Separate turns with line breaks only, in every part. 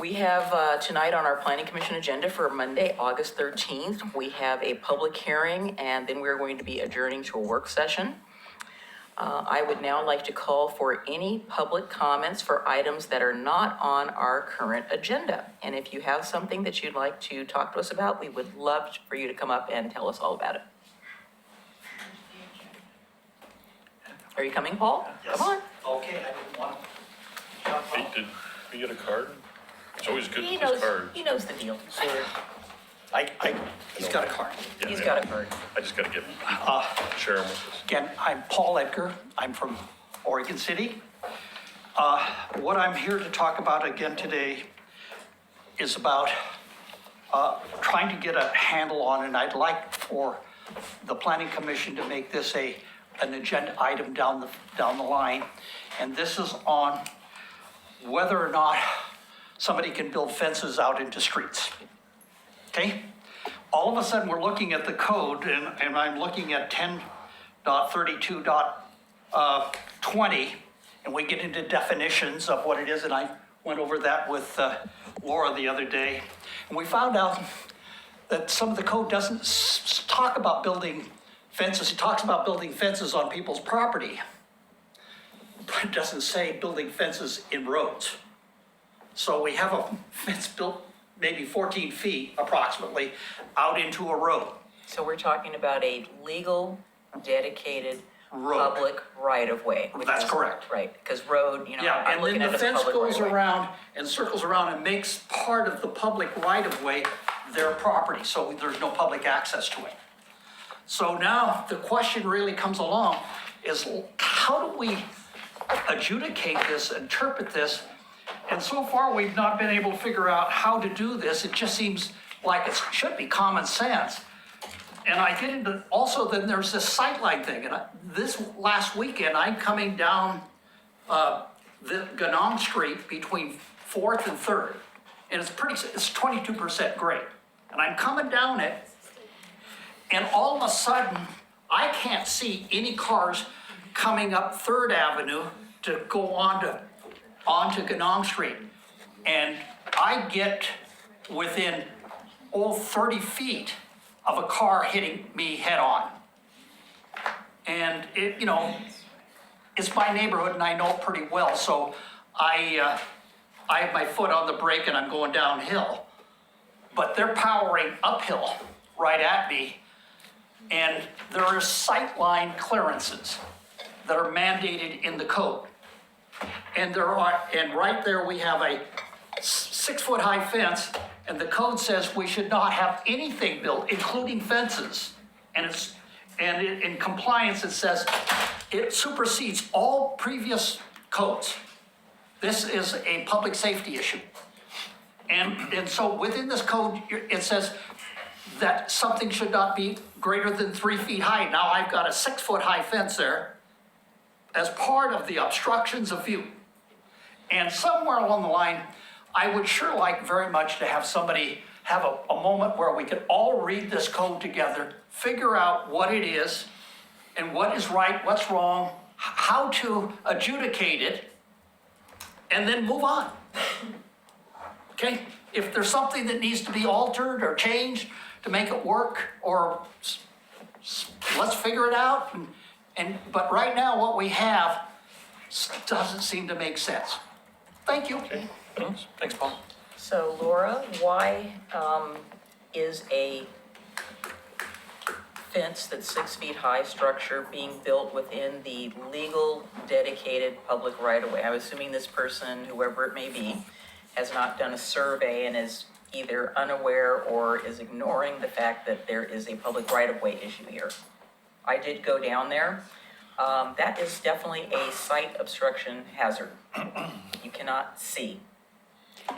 We have tonight on our Planning Commission agenda for Monday, August 13th, we have a public hearing, and then we're going to be adjourning to a work session. I would now like to call for any public comments for items that are not on our current agenda. And if you have something that you'd like to talk to us about, we would love for you to come up and tell us all about it. Are you coming, Paul?
Yes.
Come on.
Okay, I didn't want to jump
Hey,
off.
did we get a card? It's always good
He
with those
knows,
cards.
he knows the deal.
He's got a card.
Yeah,
He's
yeah.
got a card.
I just gotta get, share them with us.
Again, I'm Paul Edgar. I'm from Oregon City. What I'm here to talk about again today is about trying to get a handle on, and I'd like for the Planning Commission to make this an agenda item down the line. And this is on whether or not somebody can build fences out into streets. Okay? All of a sudden, we're looking at the code, and I'm looking at 10.32.20, and we get into definitions of what it is, and I went over that with Laura the other day. And we found out that some of the code doesn't talk about building fences. It talks about building fences on people's property, but it doesn't say building fences in roads. So we have a fence built maybe 14 feet approximately out into a road.
So we're talking about a legal, dedicated,
Road.
public right-of-way. which
That's
is-
correct.
Right, because road, you know,
Yeah,
I'm
and
looking
then
at
the
it as a
fence
public
goes
right-of-way.
around and circles around and makes part of the public right-of-way their property, so there's no public access to it. So now the question really comes along is how do we adjudicate this, interpret this? And so far, we've not been able to figure out how to do this. It just seems like it should be common sense. And I get into, also then there's this sightline thing. And this last weekend, I'm coming down the Ganong Street between 4th and 3rd. And it's 22% grade. And I'm coming down it, and all of a sudden, I can't see any cars coming up 3rd Avenue to go onto Ganong Street. And I get within, 30 feet of a car hitting me head on. And it, it's my neighborhood and I know it pretty well, so I have my foot on the brake and I'm going downhill. But they're powering uphill right at me. And there are sightline clearances that are mandated in the code. And right there we have a 6-foot high fence, and the code says we should not have anything built, including fences. And in compliance, it says it supersedes all previous codes. This is a public safety issue. And so within this code, it says that something should not be greater than 3 feet high. Now I've got a 6-foot high fence there as part of the obstructions of view. And somewhere along the line, I would sure like very much to have somebody have a moment where we could all read this code together, figure out what it is, and what is right, what's wrong, how to adjudicate it, and then move on. Okay? If there's something that needs to be altered or changed to make it work, or let's figure it out. But right now, what we have doesn't seem to make sense. Thank you.
Okay, thanks, Paul.
So Laura, why is a fence that's 6 feet high structure being built within the legal dedicated public right-of-way? I'm assuming this person, whoever it may be, has not done a survey and is either unaware or is ignoring the fact that there is a public right-of-way issue here. I did go down there. That is definitely a sight obstruction hazard. You cannot see.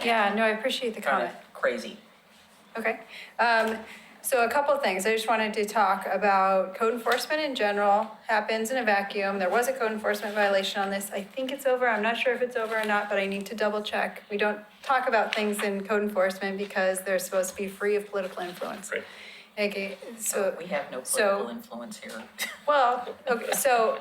Yeah, no, I appreciate the
Kind
comment.
of crazy.
Okay. So a couple of things. I just wanted to talk about code enforcement in general happens in a vacuum. There was a code enforcement violation on this. I think it's over. I'm not sure if it's over or not, but I need to double check. We don't talk about things in code enforcement because they're supposed to be free of political influence.
Right.
Okay, so,
We have no
so-
political influence here.
well, okay, so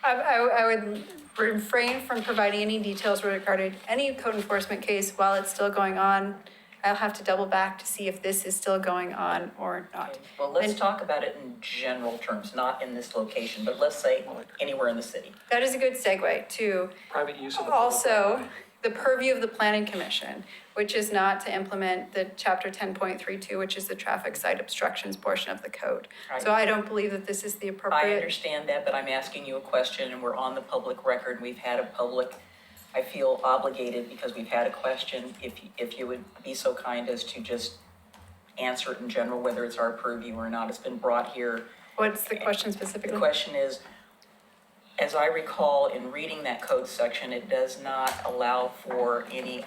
I would refrain from providing any details regarding any code enforcement case while it's still going on. I'll have to double back to see if this is still going on or not.
Okay, well, let's
And
talk about it in general terms, not in this location, but let's say anywhere in the city.
that is a good segue to
Private use of the public right of
also
way.
the purview of the planning commission, which is not to implement the chapter 10.32, which is the traffic site obstructions portion of the code. So I don't believe that this is the
I
appropriate.
understand that, but I'm asking you a question and we're on the public record. We've had a public, I feel obligated because we've had a question. If you would be so kind as to just answer it in general, whether it's our purview or not. It's been brought here.
What's the question
The
specifically?
question is, as I recall in reading that code section, it does not allow for any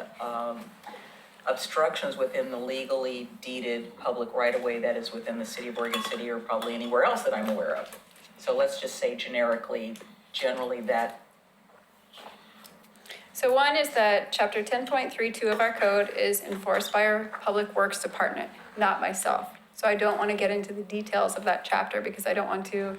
obstructions within the legally deeded public right-of-way that is within the city of Oregon City or probably anywhere else that I'm aware of. So let's just say generally that,
So one is that chapter 10.32 of our code is enforced by our Public Works Department, not myself. So I don't want to get into the details of that chapter because I don't want to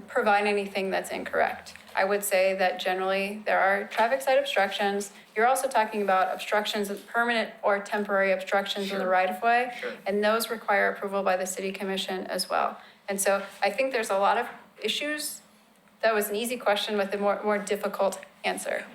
provide anything that's incorrect. I would say that generally there are traffic site obstructions. You're also talking about obstructions, permanent or temporary obstructions in the
Sure.
right-of-way.
Sure.
And those require approval by the city commission as well. And so I think there's a lot of issues. That was an easy question with a more difficult answer.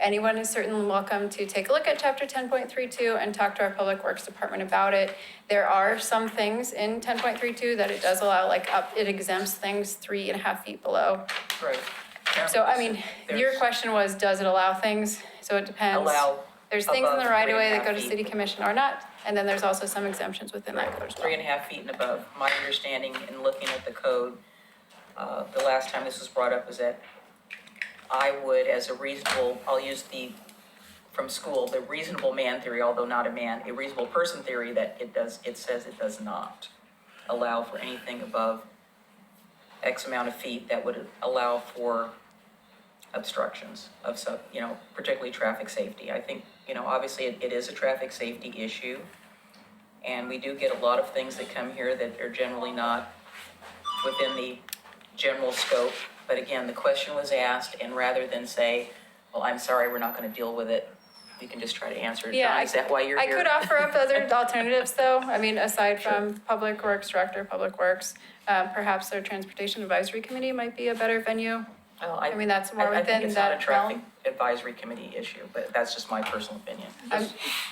Anyone is certainly welcome to take a look at chapter 10.32 and talk to our Public Works Department about it. There are some things in 10.32 that it does allow, it exempts things 3.5 feet below.
right.
So, I mean, your
There's-
question was, does it allow things? So it depends.
Allow
There's things in the
above
right of way that
3.5
go to
feet.
city commission or not, and then there's also some exemptions within that code as well.
3.5 feet and above. My understanding in looking at the code, the last time this was brought up is that I would, as a reasonable, I'll use from school, the reasonable man theory, although not a man, a reasonable person theory, that it says it does not allow for anything above X amount of feet that would allow for obstructions of some, particularly traffic safety. I think, obviously it is a traffic safety issue. And we do get a lot of things that come here that are generally not within the general scope. But again, the question was asked, and rather than say, well, I'm sorry, we're not gonna deal with it, we can just try to answer it.
Yeah,
John, is that why you're
I
here?
could offer up other alternatives, though. I mean, aside from Public Works Director, Public Works, perhaps their Transportation Advisory Committee might be a better venue.
Well,
I mean, that's more
I think
within
it's not a
that
traffic
realm.
advisory committee issue, but that's just my personal opinion.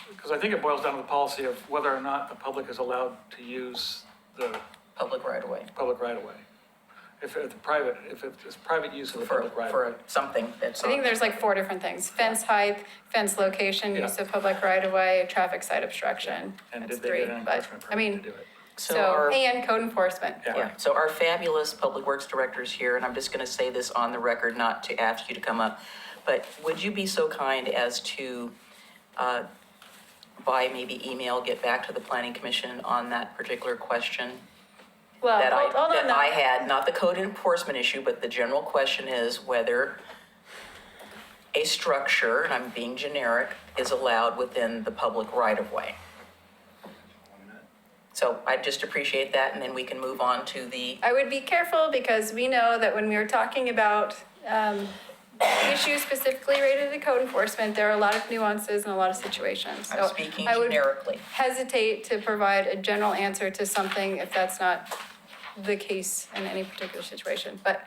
Because I think it boils down to the policy of whether or not the public is allowed to use the
Public right away
public right of way. If it's private use of the
for,
public right of way.
for something that's.
I think there's 4 different things: fence height, fence location,
Yeah.
use of public right-of-way, traffic site obstruction.
And
That's
did they
3,
get an
but,
enforcement
I
permit
mean,
to do it?
so, and code enforcement.
Yeah, so our fabulous Public Works Director's here, and I'm just gonna say this on the record, not to ask you to come up, but would you be so kind as to, by maybe email, get back to the Planning Commission on that particular question?
Well,
That
hold on,
that I
now.
had, not the code enforcement issue, but the general question is whether a structure, and I'm being generic, is allowed within the public right-of-way. So I just appreciate that, and then we can move on to the,
I would be careful because we know that when we were talking about issues specifically related to code enforcement, there are a lot of nuances and a lot of situations.
I'm
So
speaking
I would
generically.
hesitate to provide a general answer to something if that's not the case in any particular situation. But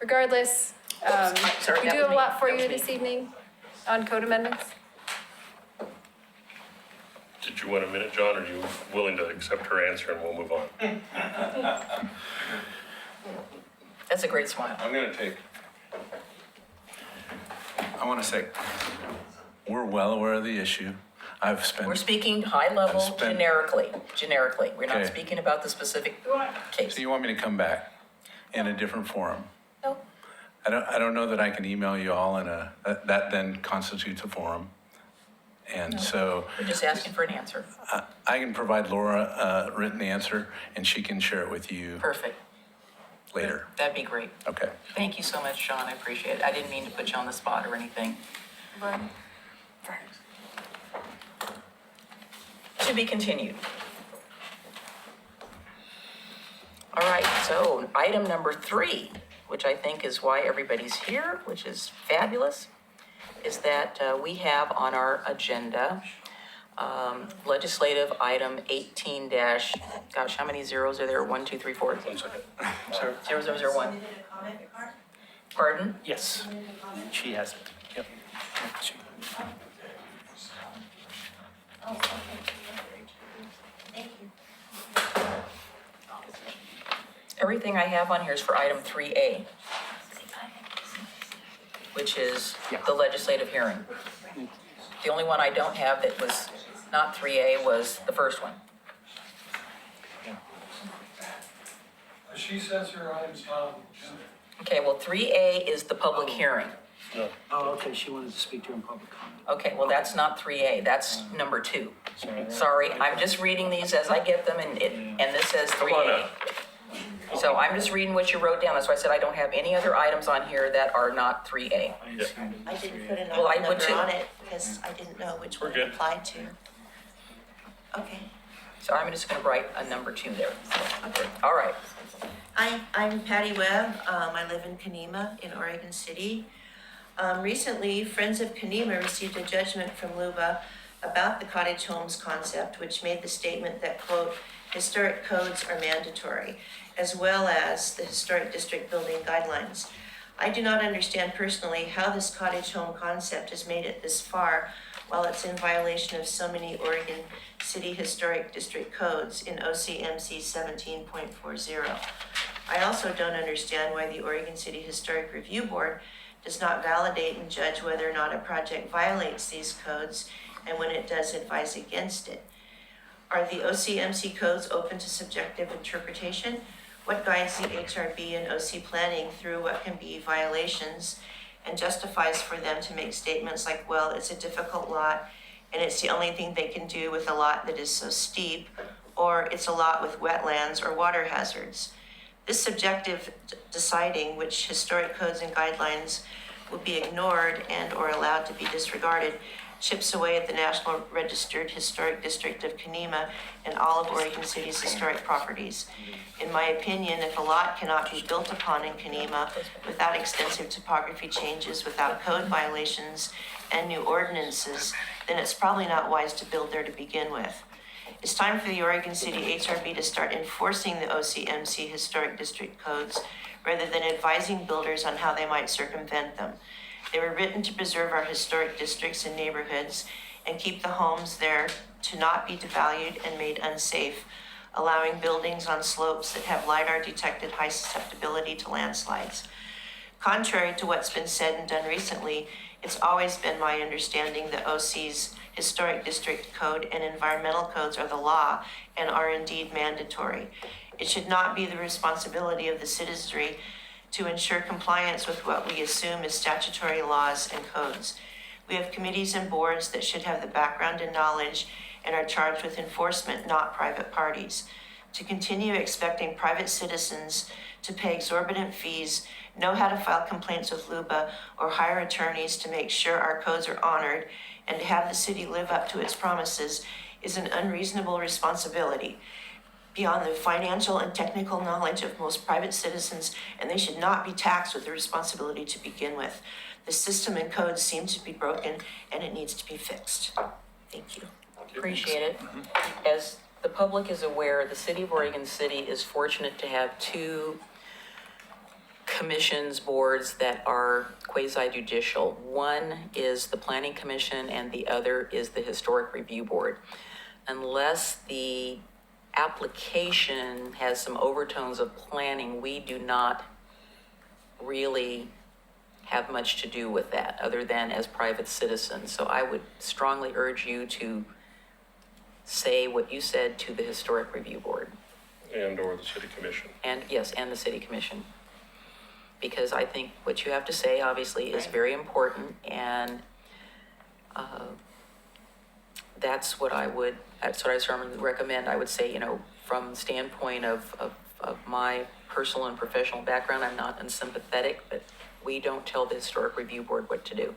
regardless,
I'm sorry,
we
that
do
was
have a
me.
lot for
That was
you
me.
this evening on code amendments.
Did you want a minute, John, or are you willing to accept her answer and we'll move on?
That's a great smile.
I'm gonna take, I wanna say, we're well aware of the issue. I've spent.
We're speaking high level,
I've spent-
generically. We're not
Okay.
speaking about the specific case.
So you want me to come back in a different forum?
No,
I don't know that I can email you all that then constitutes a forum. And so
we're just asking for an answer.
I can provide Laura a written answer and she can share it with you
Perfect.
later.
That'd be great.
Okay.
Thank you so much, Sean. I appreciate it. I didn't mean to put you on the spot or anything. To be continued. All right, so item number 3, which I think is why everybody's here, which is fabulous, is that we have on our agenda legislative item 18 dash, gosh, how many zeros are there? 1, 2, 3, 4.
1 second.
0001. Pardon?
Yes, she has it. Yep. She-
Everything I have on here is for item 3A, which is the legislative hearing. The only one I don't have that was not 3A was the first one.
She says her item's not on the agenda.
Okay, well, 3A is the public hearing.
No,
Oh, okay, she wanted to speak to her in public comment.
Okay, well, that's not 3A, that's number 2. Sorry, I'm just reading these as I get them, and this says
come on
3A.
now.
So I'm just reading what you wrote down, that's why I said I don't have any other items on here that are not 3A.
I didn't put an
Well, I
item
would
number
too.
on it because I didn't know which
We're
one
good.
it applied to. Okay.
So I'm just gonna write a number 2 there. All right,
I'm Patty Webb. I live in Kanema in Oregon City. Recently, Friends of Kanema received a judgment from LUBA about the cottage homes concept, which made the statement that, quote, historic codes are mandatory, as well as the historic district building guidelines. I do not understand personally how this cottage home concept has made it this far while it's in violation of so many Oregon City Historic District codes in OCMC 17.40. I also don't understand why the Oregon City Historic Review Board does not validate and judge whether or not a project violates these codes, and when it does, advise against it. Are the OCMC codes open to subjective interpretation? What guides the HRB and OC planning through what can be violations and justifies for them to make statements like, well, it's a difficult lot and it's the only thing they can do with a lot that is so steep, or it's a lot with wetlands or water hazards? This subjective deciding which historic codes and guidelines will be ignored and or allowed to be disregarded chips away at the National Registered Historic District of Kanema and all of Oregon City's historic properties. In my opinion, if a lot cannot be built upon in Kanema without extensive topography changes, without code violations and new ordinances, then it's probably not wise to build there to begin with. It's time for the Oregon City HRB to start enforcing the OCMC Historic District codes rather than advising builders on how they might circumvent them. They were written to preserve our historic districts and neighborhoods and keep the homes there to not be devalued and made unsafe, allowing buildings on slopes that have LiDAR detected high susceptibility to landslides. Contrary to what's been said and done recently, it's always been my understanding that OC's historic district code and environmental codes are the law and are indeed mandatory. It should not be the responsibility of the citizenry to ensure compliance with what we assume is statutory laws and codes. We have committees and boards that should have the background and knowledge and are charged with enforcement, not private parties. To continue expecting private citizens to pay exorbitant fees, know how to file complaints with LUBA, or hire attorneys to make sure our codes are honored, and to have the city live up to its promises is an unreasonable responsibility beyond the financial and technical knowledge of most private citizens, and they should not be taxed with the responsibility to begin with. The system and code seem to be broken, and it needs to be fixed. Thank you.
appreciate it. As the public is aware, the city of Oregon City is fortunate to have 2 commissions, boards that are quasi-judicial. One is the Planning Commission and the other is the Historic Review Board. Unless the application has some overtones of planning, we do not really have much to do with that, other than as private citizens. So I would strongly urge you to say what you said to the Historic Review Board.
And/or the city commission.
And yes, and the city commission. Because I think what you have to say, obviously, is very important, and that's what I would strongly recommend. I would say, from the standpoint of my personal and professional background, I'm not unsympathetic, but we don't tell the Historic Review Board what to do.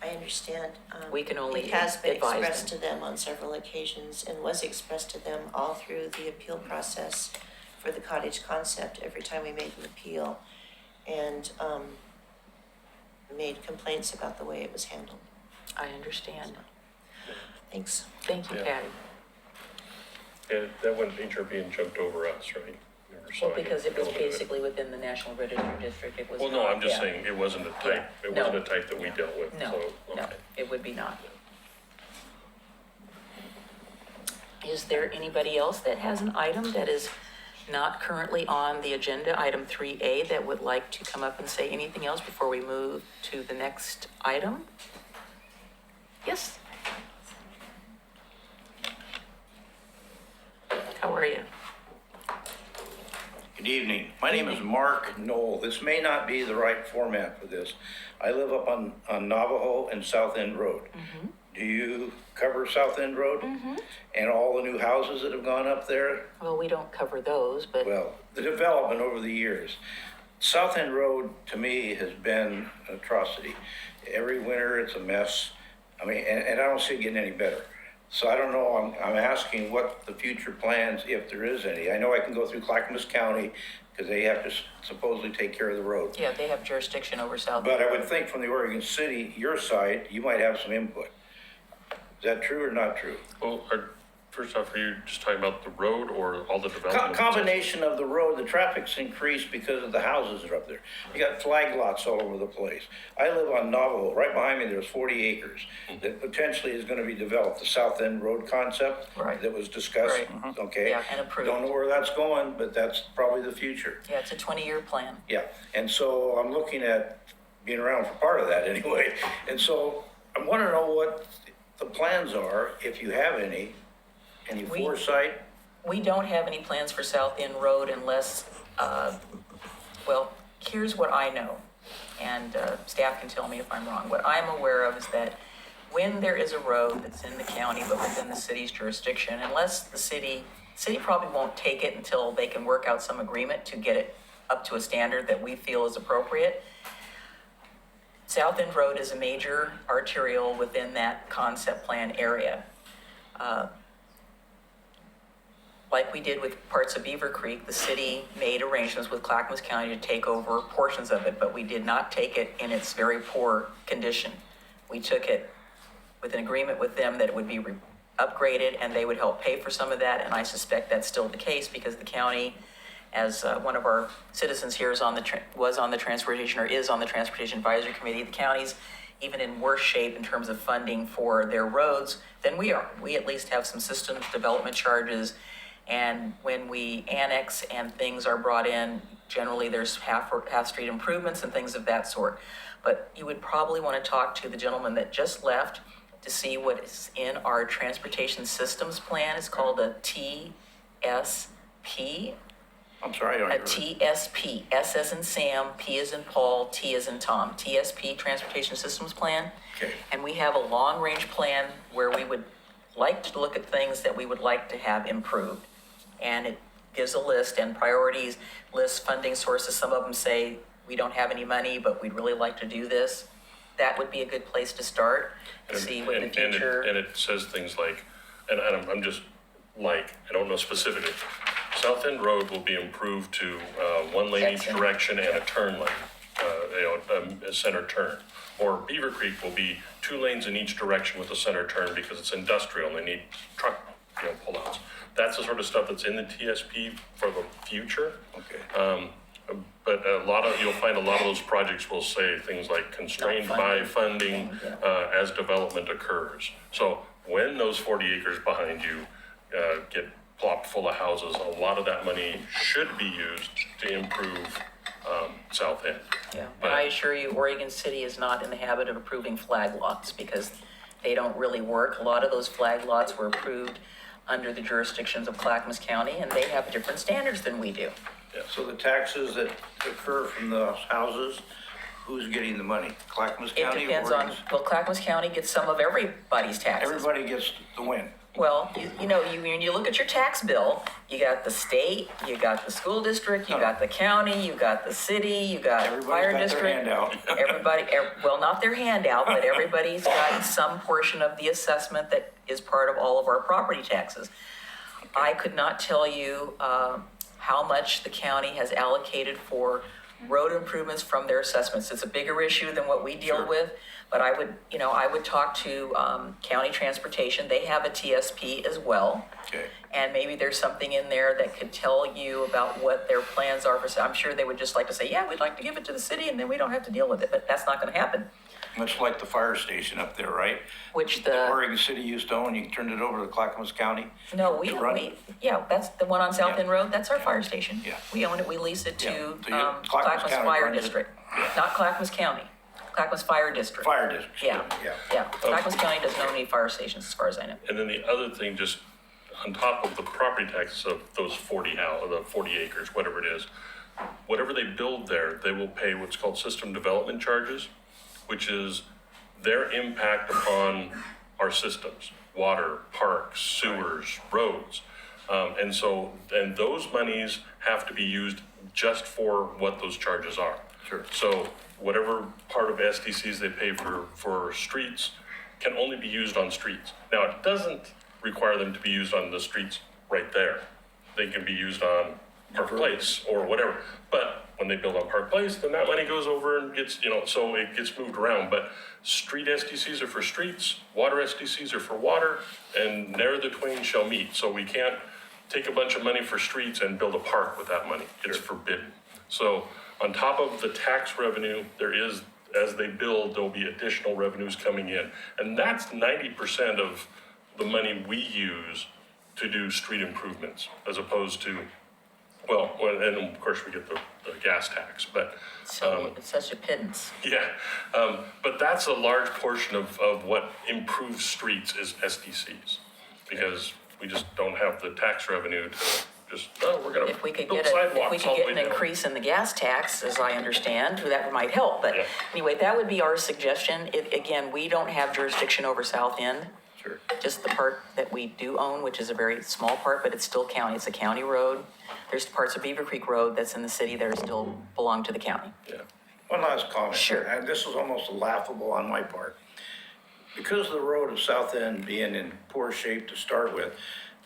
I understand.
We can only
It has been
advise
expressed
them.
to them on several occasions and was expressed to them all through the appeal process for the cottage concept every time we made an appeal, and made complaints about the way it was handled.
I understand.
Thanks.
Thank you,
Yeah.
Patty.
Yeah, that went HRB and jumped over us, right? Never saw
Well, because it was
any element of it.
basically within the National Register District, it was
Well, no,
not,
I'm just
yeah.
saying, it wasn't a type,
Yeah,
it
no.
wasn't a type that we dealt with,
No,
so,
no,
okay.
it would be not. Is there anybody else that has an item that is not currently on the agenda, item 3A, that would like to come up and say anything else before we move to the next item? Yes? How are you?
Good evening. My name is Mark Knoll. This may not be the right format for this. I live up on Navajo and South End Road. Do you cover South End Road? And all the new houses that have gone up there?
Well, we don't cover those, but
Well, the development over the years. South End Road, to me, has been an atrocity. Every winter, it's a mess. I mean, and I don't see it getting any better. So I don't know, I'm asking what the future plans, if there is any. I know I can go through Clackamas County, because they have to supposedly take care of the road.
yeah, they have jurisdiction over South.
But I would think from the Oregon City, your side, you might have some input. Is that true or not true?
Well, first off, are you just talking about the road or all the development?
Combination of the road, the traffic's increased because of the houses that are up there. You got flag lots all over the place. I live on Navajo, right behind me, there's 40 acres that potentially is gonna be developed, the South End Road concept
Right.
that was discussed,
Right.
okay?
Yeah, and approved.
Don't know where that's going, but that's probably the future.
Yeah, it's a 20-year plan.
Yeah, and so I'm looking at being around for part of that anyway. And so I want to know what the plans are, if you have any
We-
foresight.
We don't have any plans for South End Road unless, well, here's what I know, and staff can tell me if I'm wrong. What I'm aware of is that when there is a road that's in the county but within the city's jurisdiction, unless the city probably won't take it until they can work out some agreement to get it up to a standard that we feel is appropriate. South End Road is a major arterial within that concept plan area. Like we did with parts of Beaver Creek, the city made arrangements with Clackamas County to take over portions of it, but we did not take it in its very poor condition. We took it with an agreement with them that it would be upgraded and they would help pay for some of that, and I suspect that's still the case because the county, as one of our citizens here is on the Transportation Advisory Committee, the county's even in worse shape in terms of funding for their roads than we are. We at least have some systems development charges, and when we annex and things are brought in, generally there's half-street improvements and things of that sort. But you would probably want to talk to the gentleman that just left to see what is in our transportation systems plan. It's called a TSP.
I'm sorry, I don't
A
hear it.
TSP, S as in Sam, P as in Paul, T as in Tom, TSP, Transportation Systems Plan.
Okay.
And we have a long-range plan where we would like to look at things that we would like to have improved. And it gives a list and priorities, lists funding sources. Some of them say, we don't have any money, but we'd really like to do this. That would be a good place to start, to see what the
And
future.
it says things like, and I'm just like, I don't know specifically. South End Road will be improved to one lane each
Excellent.
direction and a turn lane, a center turn. Or Beaver Creek will be 2 lanes in each direction with a center turn because it's industrial and they need truck, pullouts. That's the sort of stuff that's in the TSP for the future.
Okay.
But you'll find a lot of those projects will say things like constrained by funding as development occurs. So when those 40 acres behind you get plopped full of houses, a lot of that money should be used to improve South End.
Yeah, but I assure you, Oregon City is not in the habit of approving flag lots because they don't really work. A lot of those flag lots were approved under the jurisdictions of Clackamas County, and they have different standards than we do.
So the taxes that occur from the houses, who's getting the money? Clackamas
It
County? or
depends on,
Oregon?
well, Clackamas County gets some of everybody's taxes.
Everybody gets the win.
Well, when you look at your tax bill, you got the state, you got the school district, you got the county, you got the city, you got
Everybody's
fire
got their
district.
handout.
Everybody, well, not their handout, but everybody's got some portion of the assessment that is part of all of our property taxes. I could not tell you how much the county has allocated for road improvements from their assessments. It's a bigger issue than what we deal with, but I would talk to county transportation. They have a TSP as well.
Okay.
And maybe there's something in there that could tell you about what their plans are for, I'm sure they would just like to say, yeah, we'd like to give it to the city and then we don't have to deal with it, but that's not gonna happen.
Much like the fire station up there, right?
Which
The Oregon City used to own, you turned it over to Clackamas County.
No,
to run.
yeah, that's the one on South
Yeah.
End Road, that's our fire station.
Yeah.
We own it, we lease it
Yeah.
to
So you- Clackamas
Clackamas
County
Fire
runs it.
District, not Clackamas County, Clackamas Fire District.
Fire district.
Yeah,
Yeah.
yeah, Clackamas County doesn't own any fire stations as far as I know.
And then the other thing, just on top of the property taxes of those 40 acres, whatever it is, whatever they build there, they will pay what's called system development charges, which is their impact upon our systems, water, parks, sewers, roads. And those monies have to be used just for what those charges are.
Sure.
So whatever part of SDCs they pay for streets can only be used on streets. Now, it doesn't require them to be used on the streets right there. They can be used on Park Place or whatever. But when they build on Park Place, then that money goes over and gets, so it gets moved around. But street SDCs are for streets, water SDCs are for water, and ne'er the twain shall meet. So we can't take a bunch of money for streets and build a park with that money. It's forbidden. So on top of the tax revenue, there is, as they build, there'll be additional revenues coming in. And that's 90% of the money we use to do street improvements, as opposed to, and of course we get the gas tax, but
So it's such a pittance.
yeah. But that's a large portion of what improves streets is SDCs, because we just don't have the tax revenue to just, we're gonna
If we could
build
get
sidewalks all the way
an
down.
increase in the gas tax, as I understand, that might help. But
Yeah.
anyway, that would be our suggestion. Again, we don't have jurisdiction over South End.
Sure.
Just the part that we do own, which is a very small part, but it's still county. It's a county road. There's parts of Beaver Creek Road that's in the city that are still belong to the county.
Yeah.
One last comment.
Sure.
And this is almost laughable on my part. Because of the road of South End being in poor shape to start with,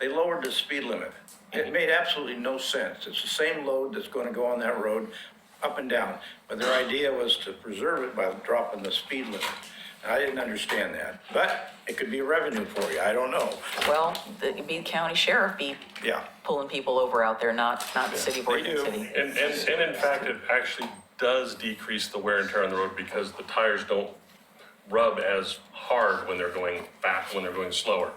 they lowered the speed limit. It made absolutely no sense. It's the same load that's going to go on that road up and down. But their idea was to preserve it by dropping the speed limit. I didn't understand that, but it could be revenue for you. I don't know.
Well, it'd be the county sheriff be
Yeah.
pulling people over out there, not the city of
They
Oregon
do.
City.
And in fact, it actually does decrease the wear and tear on the road because the tires don't rub as hard when they're going back, when they're going slower.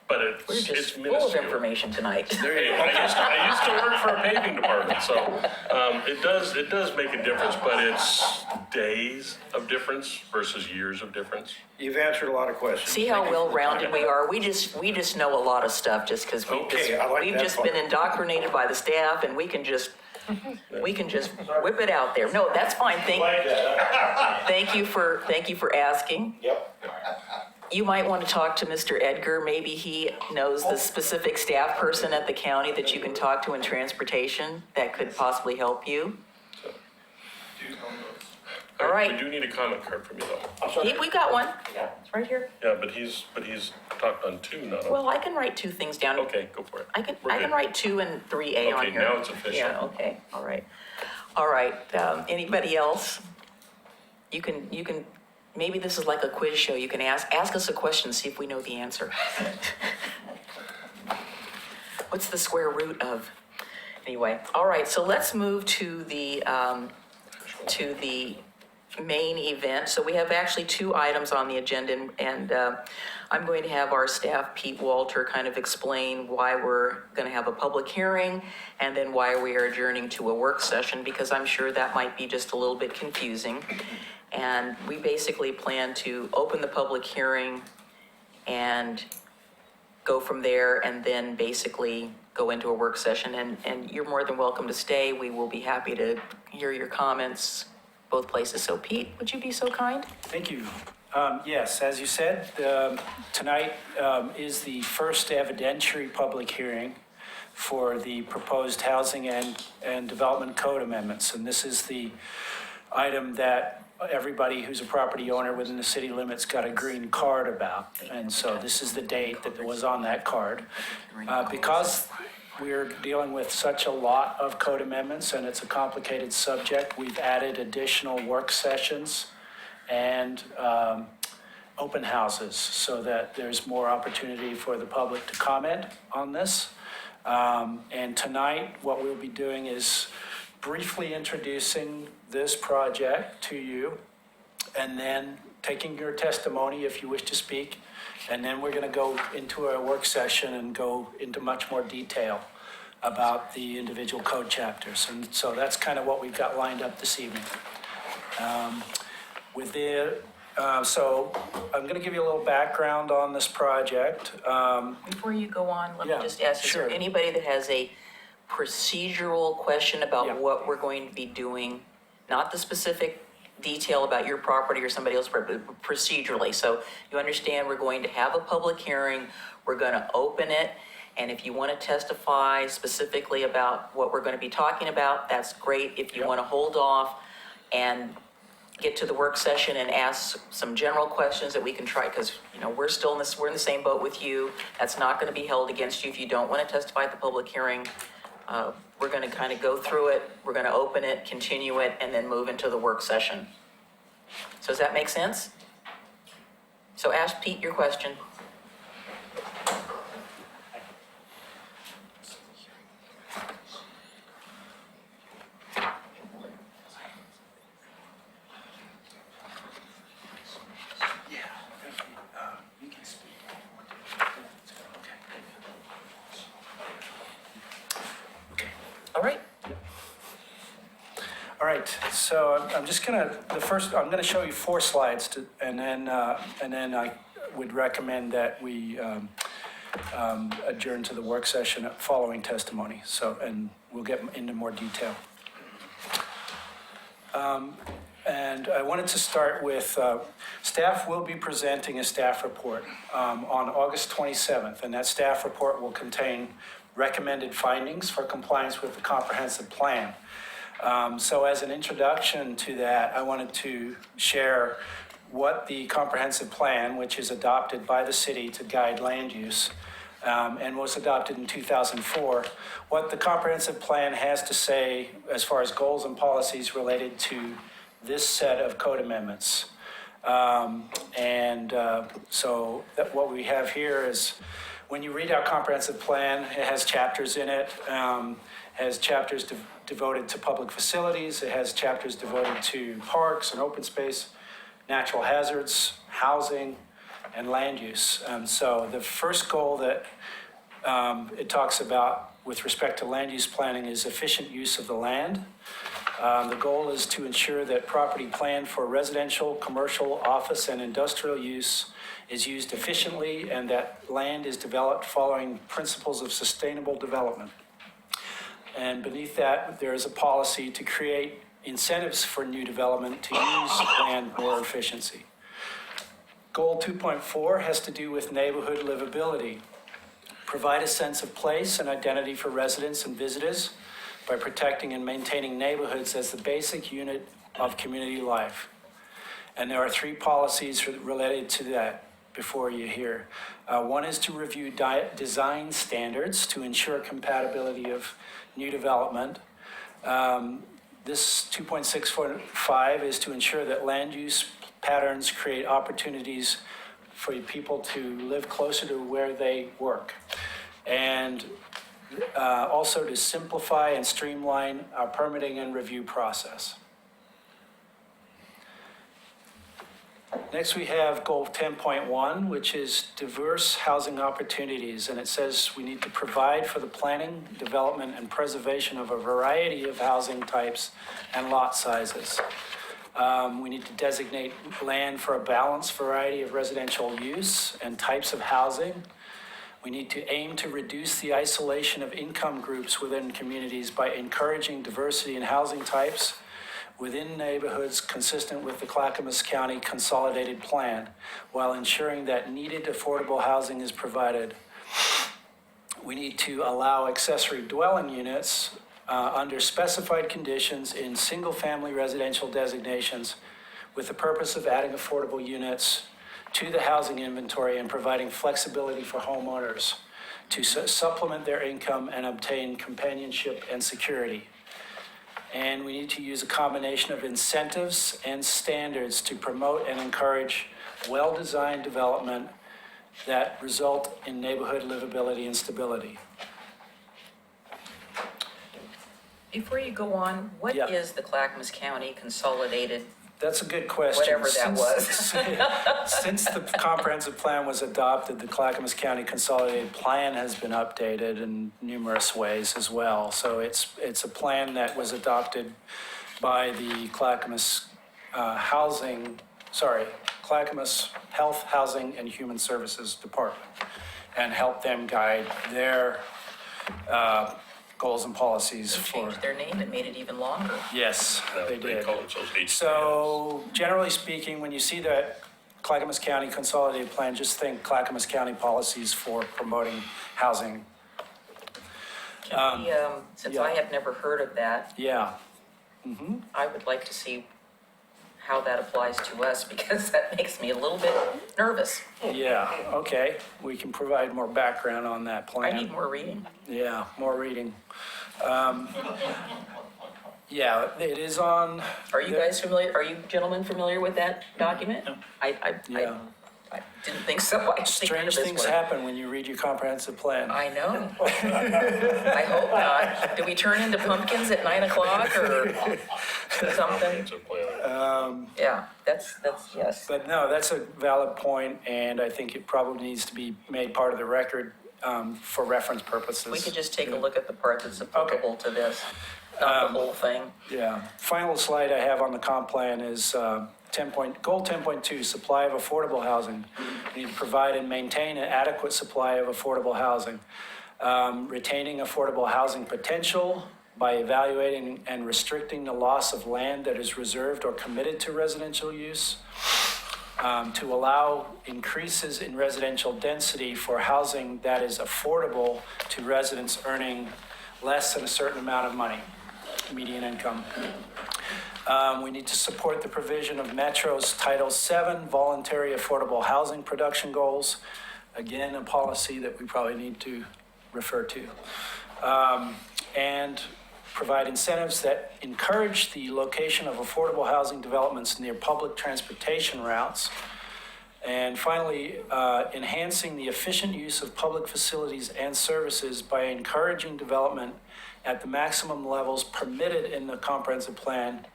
But
We're
it's
just full of
minuscule.
information tonight.
There you
Hey,
go.
I used to work for a paving department, so it does make a difference, but it's days of difference versus years of difference.
You've answered a lot of questions.
See how well-rounded we are? We just know a lot of stuff just because
Okay, I like
we've
that
just
part.
been indoctrinated by the staff and we can just whip it out there. No, that's fine. Thank you for asking.
Yep.
You might want to talk to Mr. Edgar. Maybe he knows the specific staff person at the county that you can talk to in transportation that could possibly help you. All right.
We do need a comment card from you though.
We got one. It's right here.
Yeah, but he's talked on two, not on.
Well, I can write two things down.
Okay, go for it.
I can
We're good.
write 2 and 3A on
Okay,
here.
now it's official.
Yeah, okay, all right. All right, anybody else? You can, maybe this is like a quiz show. You can ask us a question, see if we know the answer. What's the square root of? Anyway, all right, so let's move to the main event. So we have actually 2 items on the agenda, and I'm going to have our staff, Pete Walter, kind of explain why we're going to have a public hearing and then why we are adjourning to a work session, because I'm sure that might be just a little bit confusing. And we basically plan to open the public hearing and go from there and then basically go into a work session. And you're more than welcome to stay. We will be happy to hear your comments both places. So Pete, would you be so kind?
Thank you. Yes, as you said, tonight is the first evidentiary public hearing for the proposed housing and development code amendments. And this is the item that everybody who's a property owner within the city limits got a green card about. And so this is the date that was on that card. Because we're dealing with such a lot of code amendments and it's a complicated subject, we've added additional work sessions and open houses so that there's more opportunity for the public to comment on this. And tonight, what we'll be doing is briefly introducing this project to you and then taking your testimony if you wish to speak. And then we're going to go into a work session and go into much more detail about the individual code chapters. And so that's kind of what we've got lined up this evening. So I'm going to give you a little background on this project.
Before you go on, let me
Yeah,
just ask, is there
sure.
anybody that has a procedural question about
Yeah.
what we're going to be doing? Not the specific detail about your property or somebody else's property, but procedurally. So you understand we're going to have a public hearing, we're going to open it, and if you want to testify specifically about what we're going to be talking about, that's great. If you
Yep.
want to hold off and get to the work session and ask some general questions that we can try, because, you know, we're in the same boat with you. That's not going to be held against you if you don't want to testify at the public hearing. We're going to kind of go through it, we're going to open it, continue it, and then move into the work session. So does that make sense? So ask Pete your question. All right.
All right, so I'm just gonna, I'm gonna show you 4 slides and then I would recommend that we adjourn to the work session following testimony. So, and we'll get into more detail. And I wanted to start with, staff will be presenting a staff report on August 27th, and that staff report will contain recommended findings for compliance with the comprehensive plan. So as an introduction to that, I wanted to share what the comprehensive plan, which is adopted by the city to guide land use, and was adopted in 2004, what the comprehensive plan has to say as far as goals and policies related to this set of code amendments. So what we have here is, when you read our comprehensive plan, it has chapters in it, has chapters devoted to public facilities, it has chapters devoted to parks and open space, natural hazards, housing, and land use. So the first goal that it talks about with respect to land use planning is efficient use of the land. The goal is to ensure that property planned for residential, commercial, office, and industrial use is used efficiently and that land is developed following principles of sustainable development. And beneath that, there is a policy to create incentives for new development to use land more efficiency. Goal 2.4 has to do with neighborhood livability. Provide a sense of place and identity for residents and visitors by protecting and maintaining neighborhoods as the basic unit of community life. And there are 3 policies related to that before you hear. One is to review design standards to ensure compatibility of new development. This 2.645 is to ensure that land use patterns create opportunities for people to live closer to where they work. And also to simplify and streamline our permitting and review process. Next, we have goal 10.1, which is diverse housing opportunities. And it says we need to provide for the planning, development, and preservation of a variety of housing types and lot sizes. We need to designate land for a balanced variety of residential use and types of housing. We need to aim to reduce the isolation of income groups within communities by encouraging diversity in housing types within neighborhoods consistent with the Clackamas County Consolidated Plan, while ensuring that needed affordable housing is provided. We need to allow accessory dwelling units under specified conditions in single-family residential designations with the purpose of adding affordable units to the housing inventory and providing flexibility for homeowners. to supplement their income and obtain companionship and security. And we need to use a combination of incentives and standards to promote and encourage well-designed development that result in neighborhood livability and stability.
Before you go on, what
Yeah.
is the Clackamas County Consolidated,
That's a good question.
whatever that was?
Since the comprehensive plan was adopted, the Clackamas County Consolidated Plan has been updated in numerous ways as well. So it's a plan that was adopted by the Clackamas Clackamas Health, Housing, and Human Services Department, and help them guide their goals and policies
They
for.
changed their name and made it even longer.
Yes, they did.
call it those HCA's.
So generally speaking, when you see that Clackamas County Consolidated Plan, just think Clackamas County policies for promoting housing.
Can we, since
yeah.
I have never heard of that,
Yeah,
I would like to see how that applies to us, because that makes me a little bit nervous.
yeah, okay. We can provide more background on that
I
plan.
need more reading.
Yeah, more reading. Yeah, it is on.
Are you guys familiar, are you gentlemen familiar with that document?
Yeah.
I didn't think so. I didn't think none of
Strange
this
things
would.
happen when you read your comprehensive plan.
I know. I hope not. Do we turn into pumpkins at 9 o'clock or something?
It's a plan.
Yeah, that's, yes.
But no, that's a valid point, and I think it probably needs to be made part of the record for reference purposes.
We could just take a look at the part that's applicable to this, not the whole thing.
Yeah. Final slide I have on the comp plan is goal 10.2, supply of affordable housing. We need to provide and maintain an adequate supply of affordable housing. Retaining affordable housing potential by evaluating and restricting the loss of land that is reserved or committed to residential use. To allow increases in residential density for housing that is affordable to residents earning less than a certain amount of money, median income. We need to support the provision of Metro's Title VII voluntary affordable housing production goals. Again, a policy that we probably need to refer to. And provide incentives that encourage the location of affordable housing developments near public transportation routes. And finally, enhancing the efficient use of public facilities and services by encouraging development at the maximum levels permitted in the comprehensive plan,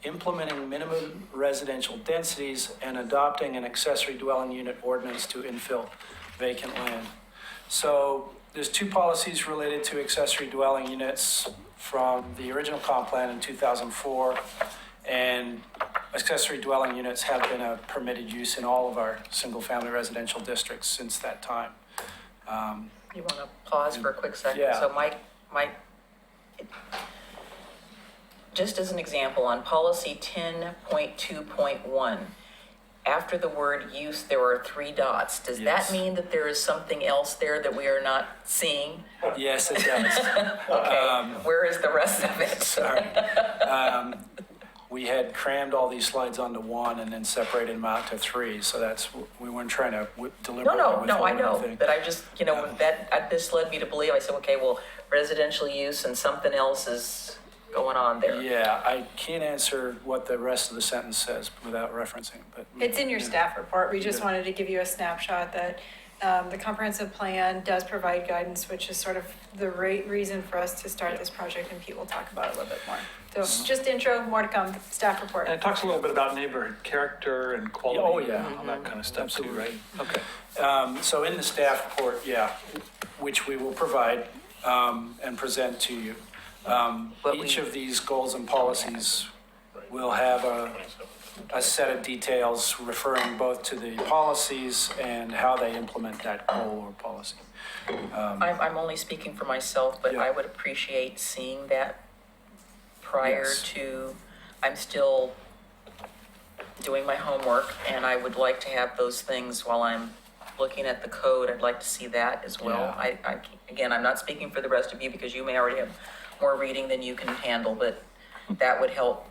implementing minimum residential densities, and adopting an accessory dwelling unit ordinance to infill vacant land. So there's two policies related to accessory dwelling units from the original comp plan in 2004, and accessory dwelling units have been a permitted use in all of our single-family residential districts since that time.
You want to pause for a quick second?
Yeah.
So just as an example, on policy 10.2.1, after the word use, there are 3 dots. Does that
Yes.
mean that there is something else there that we are not seeing?
Yes, it does.
Okay, where is the rest of it?
Sorry. We had crammed all these slides onto one and then separated them out to 3, so that's, we weren't trying to deliberately
No, I
withhold
know,
anything.
but I just, this led me to believe, I said, okay, well, residential use and something else is going on there.
Yeah, I can't answer what the rest of the sentence says without referencing it, but.
It's in your
yeah.
staff report. We just
Yeah.
wanted to give you a snapshot that the comprehensive plan does provide guidance, which is sort of the reason for us to start this project, and Pete will talk about it a little bit more. So just intro, more to come, staff report.
And it talks a little bit about neighborhood character and quality.
Oh, yeah.
All that kind of stuff too, right? Okay.
So in the staff report, yeah, which we will provide and present to you.
But
Each
we-
of these goals and policies will have a set of details referring both to the policies and how they implement that goal or policy.
I'm only speaking for myself, but
Yeah.
I would appreciate seeing that prior
Yes.
to, I'm still doing my homework, and I would like to have those things while I'm looking at the code. I'd like to see that as well.
Yeah.
Again, I'm not speaking for the rest of you, because you may already have more reading than you can handle, but that would help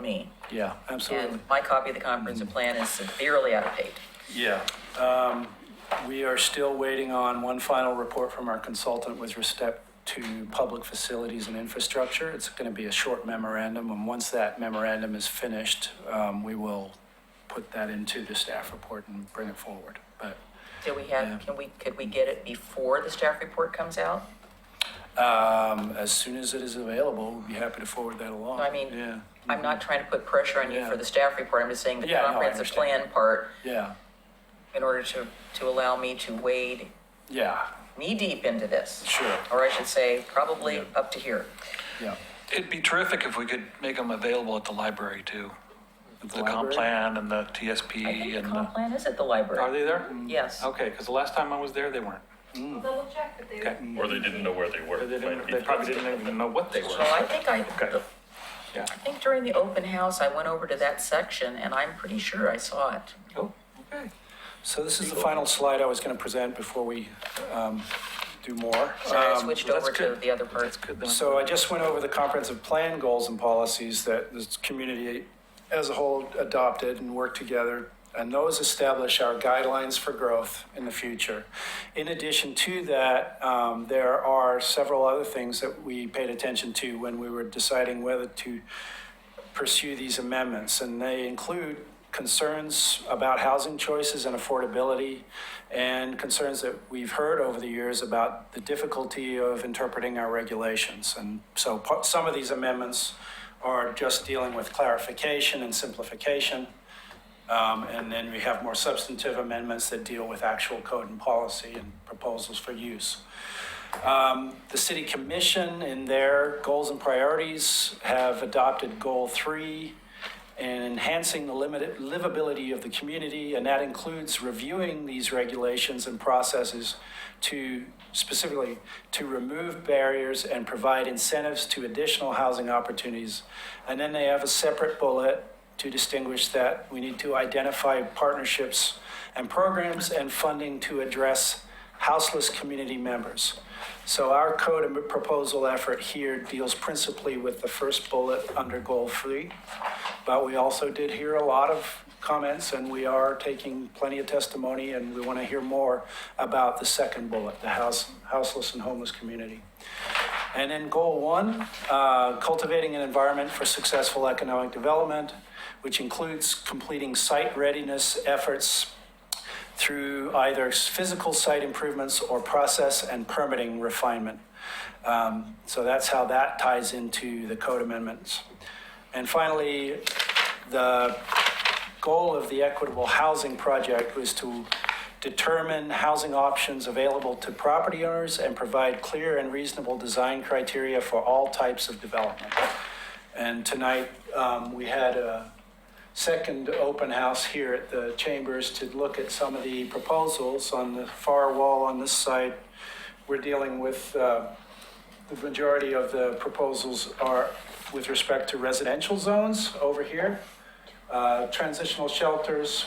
me.
Yeah, absolutely.
And my copy of the comprehensive plan is severely out of date.
Yeah. We are still waiting on one final report from our consultant with respect to public facilities and infrastructure. It's going to be a short memorandum, and once that memorandum is finished, we will put that into the staff report and bring it forward. But
Do we have, could we get it before the staff report comes out?
as soon as it is available, we'll be happy to forward that along.
I mean,
Yeah,
I'm not trying to put pressure on you
Yeah.
for the staff report, I'm just saying the
Yeah, no, I
comprehensive
understand.
plan part,
yeah,
in order to allow me to wade
yeah,
knee-deep into this.
sure,
Or I should say, probably up to here.
yeah.
It'd be terrific if we could make them available at the library too.
At the
The comp
library?
plan and the
I think
TSP
the
and
comp
the,
plan is at the library.
are they there?
Yes.
Okay, because the last time I was there, they weren't.
I'll double check, but they.
Okay.
Or they didn't know where they were.
They probably didn't even know what they were.
So I think
Okay. Yeah.
I think during the open house, I went over to that section and I'm pretty sure I saw it.
Oh, okay.
So this is the final slide I was going to present before we do more.
Sorry, I switched
that's
over to
good.
the other part.
That's good then.
So I just went over the comprehensive plan goals and policies that this community as a whole adopted and worked together, and those establish our guidelines for growth in the future. In addition to that, there are several other things that we paid attention to when we were deciding whether to pursue these amendments, and they include concerns about housing choices and affordability, and concerns that we've heard over the years about the difficulty of interpreting our regulations. And so some of these amendments are just dealing with clarification and simplification. And then we have more substantive amendments that deal with actual code and policy and proposals for use. The City Commission, in their goals and priorities, have adopted Goal 3, and enhancing the livability of the community, and that includes reviewing these regulations and processes to specifically to remove barriers and provide incentives to additional housing opportunities. And then they have a separate bullet to distinguish that we need to identify partnerships and programs and funding to address houseless community members. So our code and proposal effort here deals principally with the first bullet under Goal 3, but we also did hear a lot of comments, and we are taking plenty of testimony, and we want to hear more about the second bullet, the houseless and homeless community. And then Goal 1, cultivating an environment for successful economic development, which includes completing site readiness efforts through either physical site improvements or process and permitting refinement. So that's how that ties into the code amendments. And finally, the goal of the Equitable Housing Project was to determine housing options available to property owners and provide clear and reasonable design criteria for all types of development. And tonight, we had a second open house here at the chambers to look at some of the proposals. On the far wall on this side, we're dealing with the majority of the proposals are with respect to residential zones over here, transitional shelters,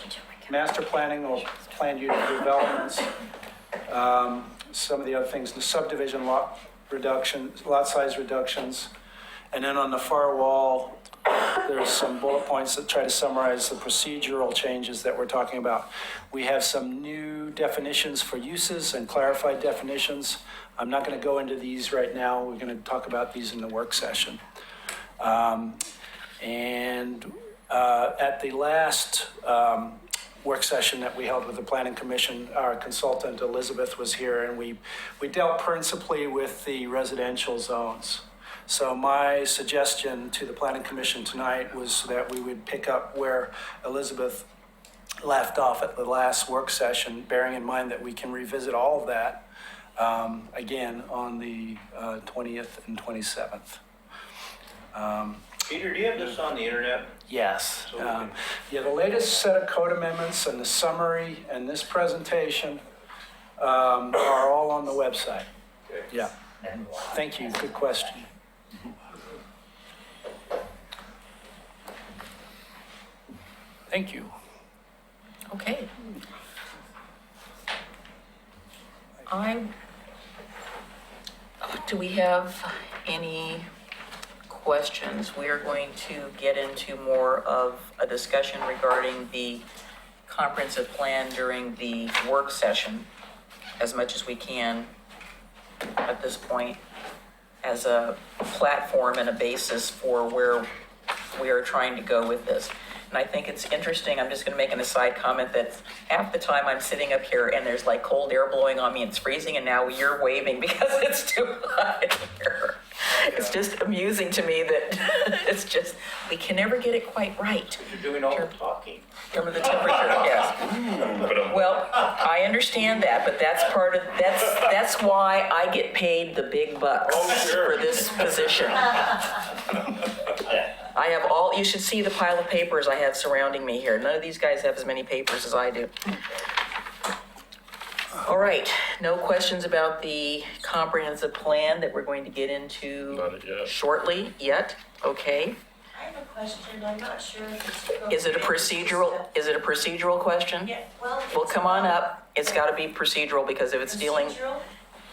master planning or planned unit developments, some of the other things, the subdivision lot size reductions. And then on the far wall, there's some bullet points that try to summarize the procedural changes that we're talking about. We have some new definitions for uses and clarified definitions. I'm not going to go into these right now. We're going to talk about these in the work session. At the last work session that we held with the Planning Commission, our consultant Elizabeth was here, and we dealt principally with the residential zones. So my suggestion to the Planning Commission tonight was that we would pick up where Elizabeth left off at the last work session, bearing in mind that we can revisit all of that again on the 20th and 27th.
Peter, do you have this on the internet?
Yes.
Okay.
Yeah, the latest set of code amendments and the summary and this presentation are all on the website.
Okay.
Yeah. Thank you. Good question. Thank you.
Okay. Do we have any questions? We are going to get into more of a discussion regarding the comprehensive plan during the work session as much as we can at this point as a platform and a basis for where we are trying to go with this. And I think it's interesting, I'm just gonna make an aside comment that half the time I'm sitting up here and there's like cold air blowing on me and it's freezing and now you're waving because it's too hot in here. It's just amusing to me that it's just, we can never get it quite right.
You're doing all the talking.
In terms of the temperature, yes.
But
Well, I understand that, but that's part of, that's why I get paid the big bucks for this position. I have all, you should see the pile of papers I have surrounding me here. None of these guys have as many papers as I do. All right, no questions about the comprehensive plan that we're going to get into
Not yet.
shortly yet? Okay.
I have a question, I'm not sure if it's.
Is it a procedural question?
Yeah, well.
Well,
it's
come on
not
up. It's got to be procedural because if it's dealing,
procedural.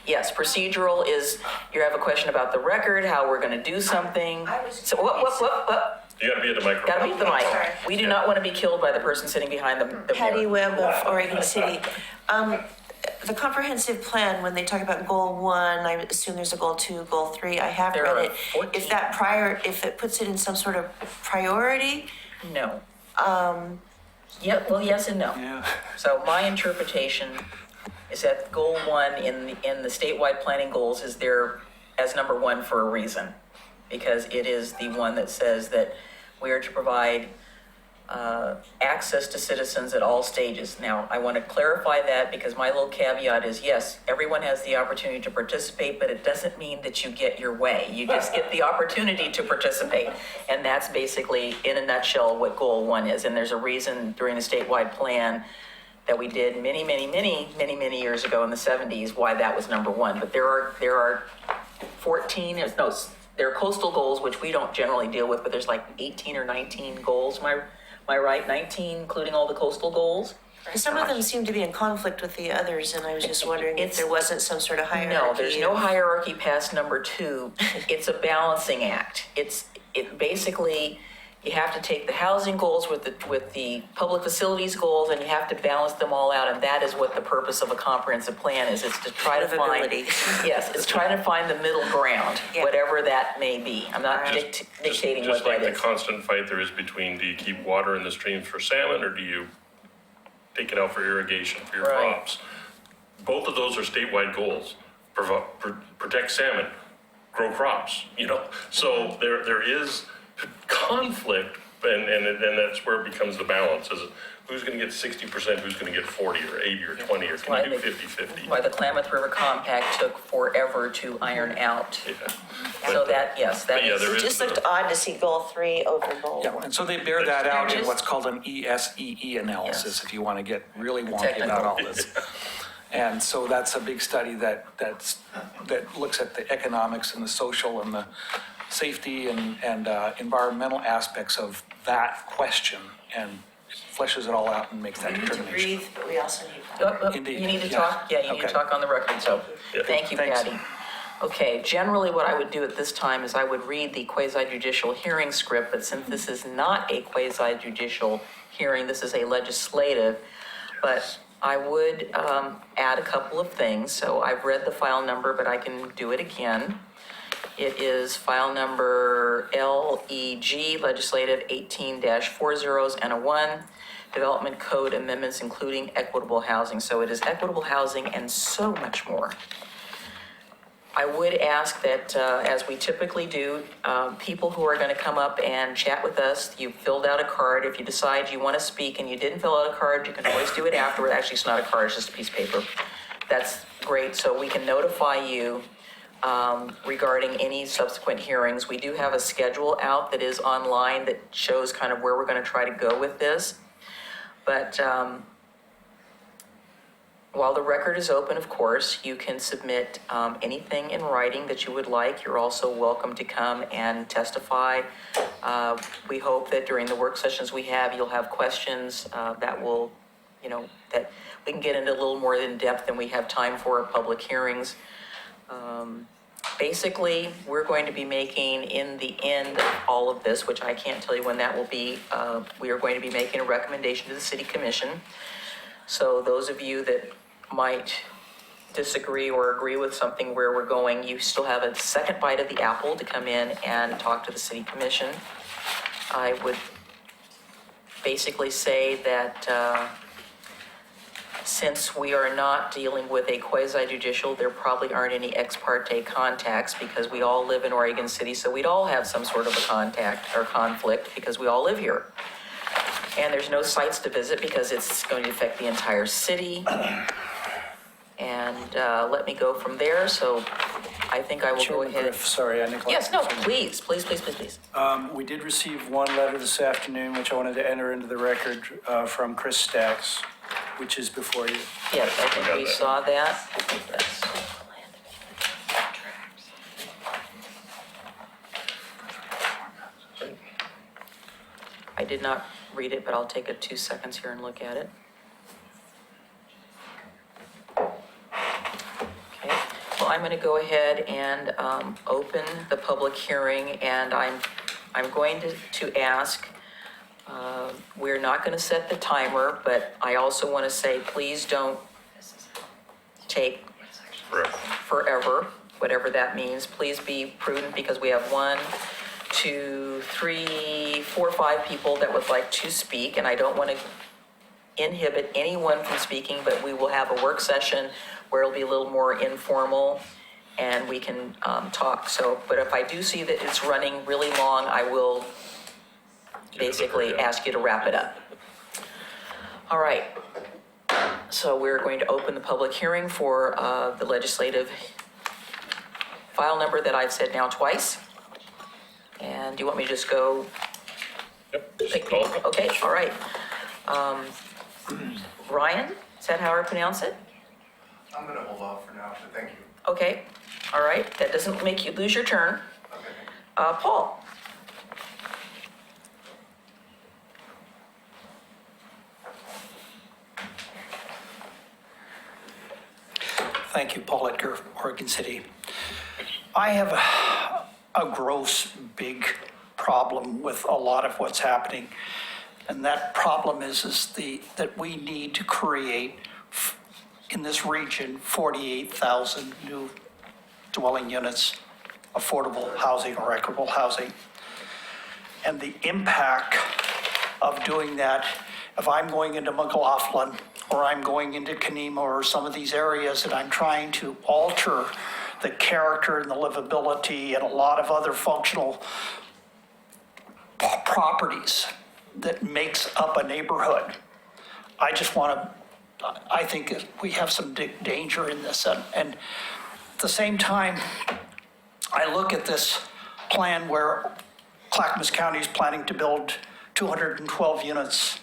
yes, procedural is you have a question about the record, how we're going to do something.
I was
So what?
you gotta be at the microphone.
Got to be at the mic.
Sorry.
We do not want to be killed by the person sitting behind the
Patty
mirror.
Webb of Oregon City. The comprehensive plan, when they talk about goal 1, I assume there's a goal 2, goal 3, I have
There
read
are
it.
14.
If it puts it in some sort of priority,
No. Yeah, well, yes and no.
Yeah.
So my interpretation is that goal 1 in the statewide planning goals is there as number 1 for a reason. Because it is the one that says that we are to provide access to citizens at all stages. Now, I want to clarify that because my little caveat is, yes, everyone has the opportunity to participate, but it doesn't mean that you get your way. You just get the opportunity to participate. And that's basically, in a nutshell, what goal 1 is. And there's a reason during the statewide plan that we did many years ago in the 70s, why that was number 1. But there are 14, no, there are coastal goals, which we don't generally deal with, but there's like 18 or 19 goals. Am I right? 19, including all the coastal goals?
some of them seem to be in conflict with the others, and I was just wondering if there wasn't some sort of hierarchy.
No, there's no
of-
hierarchy past number 2. It's a balancing act. It basically, you have to take the housing goals with the public facilities goals, and you have to balance them all out, and that is what the purpose of a comprehensive plan is. It's to try to find,
Livability.
yes, it's trying to find the middle ground,
Yeah.
whatever that may be. I'm not dictating what
Just like
that
the
is.
constant fight there is between, do you keep water in the streams for salmon, or do you take it out for irrigation for your
Right.
crops? Both of those are statewide goals. Protect salmon, grow crops, So there is conflict, and that's where it becomes the balance, is who's gonna get 60%, who's gonna get 40 or 80 or 20, or can you do 50-50?
Why the Klamath River Compact took forever to iron out.
Yeah.
So that, yes, that
But yeah,
is.
there
It
is.
just looked odd to see goal 3 over goal
Yeah,
1.
and so they bear that out in
Just-
what's called an ESEE analysis,
Yes.
if you want to get really wonky
Technical.
about all this. And so that's a big study that looks at the economics and the social and the safety and environmental aspects of that question and fleshes it all out and makes that
We need to
determination.
breathe, but we also need.
Indeed,
You need to
yeah.
talk, yeah, you need to
Okay.
talk on the record, so,
Yeah.
thank you,
Thanks.
Patty. Okay, generally what I would do at this time is I would read the quasi-judicial hearing script, but since this is not a quasi-judicial hearing, this is a legislative, but I would add a couple of things. So I've read the file number, but I can do it again. It is file number LEG Legislative 18-40 and a 1, Development Code Amendments including equitable housing. So it is equitable housing and so much more. I would ask that, as we typically do, people who are going to come up and chat with us, you filled out a card. If you decide you want to speak and you didn't fill out a card, you can always do it afterward. Actually, it's not a card, it's just a piece of paper. That's great, so we can notify you regarding any subsequent hearings. We do have a schedule out that is online that shows kind of where we're going to try to go with this. But while the record is open, of course, you can submit anything in writing that you would like. You're also welcome to come and testify. We hope that during the work sessions we have, you'll have questions that will, that we can get into a little more in depth than we have time for at public hearings. Basically, we're going to be making, in the end of all of this, which I can't tell you when that will be, we are going to be making a recommendation to the city commission. So those of you that might disagree or agree with something where we're going, you still have a second bite of the apple to come in and talk to the city commission. I would basically say that since we are not dealing with a quasi-judicial, there probably aren't any ex parte contacts because we all live in Oregon City, so we'd all have some sort of a contact or conflict because we all live here. And there's no sites to visit because it's going to affect the entire city. And let me go from there, so I think I will go
Chairman
ahead.
Griff, sorry, I neglected.
Yes, no,
something.
please.
We did receive one letter this afternoon, which I wanted to enter into the record from Chris Stacks, which is before you.
Yes, I think we saw that. Yes. I did not read it, but I'll take 2 seconds here and look at it. Okay, well, I'm going to go ahead and open the public hearing, and I'm going to ask, we're not going to set the timer, but I also want to say, please don't take forever, whatever that means. Please be prudent because we have 1, 2, 3, 4, 5 people that would like to speak, and I don't want to inhibit anyone from speaking, but we will have a work session where it'll be a little more informal and we can talk. So, but if I do see that it's running really long, I will basically ask you to wrap it up. All right. So we're going to open the public hearing for the legislative file number that I've said now twice. And do you want me to just go?
Yep.
Pick people? Okay, all right. Ryan, is that how I pronounce it?
I'm gonna hold off for now, but thank you.
Okay, all right. That doesn't make you lose your turn.
Okay.
Paul?
Thank you, Paul Edgar, Oregon City. I have a gross, big problem with a lot of what's happening. And that problem is that we need to create, in this region, 48,000 new dwelling units, affordable housing or equitable housing. And the impact of doing that, if I'm going into McLaughlin, or I'm going into Kenema or some of these areas and I'm trying to alter the character and the livability and a lot of other functional properties that makes up a neighborhood. I just want to, I think we have some danger in this. And at the same time, I look at this plan where Clackamas County is planning to build 212 units.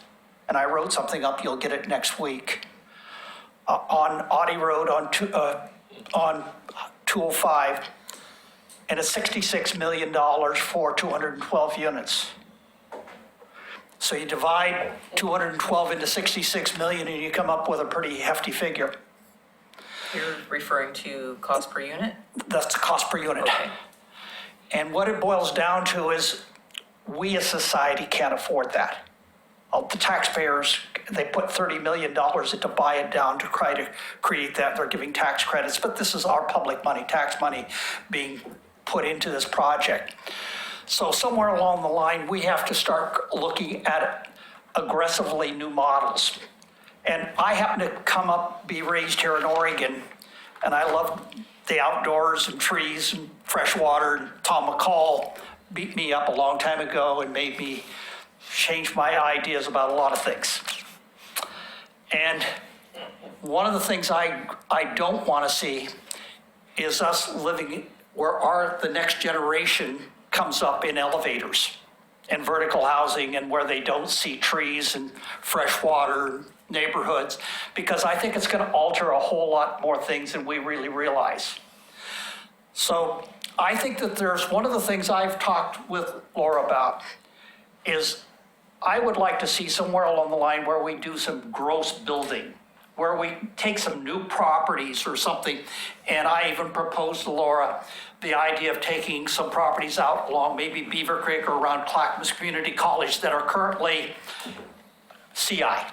And I wrote something up, you'll get it next week. On Audie Road on 205, and it's $66 million for 212 units. So you divide 212 into 66 million and you come up with a pretty hefty figure.
You're referring to cost per unit?
That's the cost per unit.
Okay.
And what it boils down to is we as society can't afford that. The taxpayers, they put $30 million in to buy it down to try to create that. They're giving tax credits, but this is our public money, tax money being put into this project. So somewhere along the line, we have to start looking at aggressively new models. And I happen to be raised here in Oregon, and I love the outdoors and trees and fresh water. And Tom McCall beat me up a long time ago and made me change my ideas about a lot of things. And one of the things I don't want to see is us living where the next generation comes up in elevators and vertical housing and where they don't see trees and fresh water neighborhoods, because I think it's going to alter a whole lot more things than we really realize. So I think that there's one of the things I've talked with Laura about is I would like to see somewhere along the line where we do some gross building where we take some new properties or something. And I even proposed to Laura the idea of taking some properties out along maybe Beaver Creek or around Clackamas Community College that are currently CI.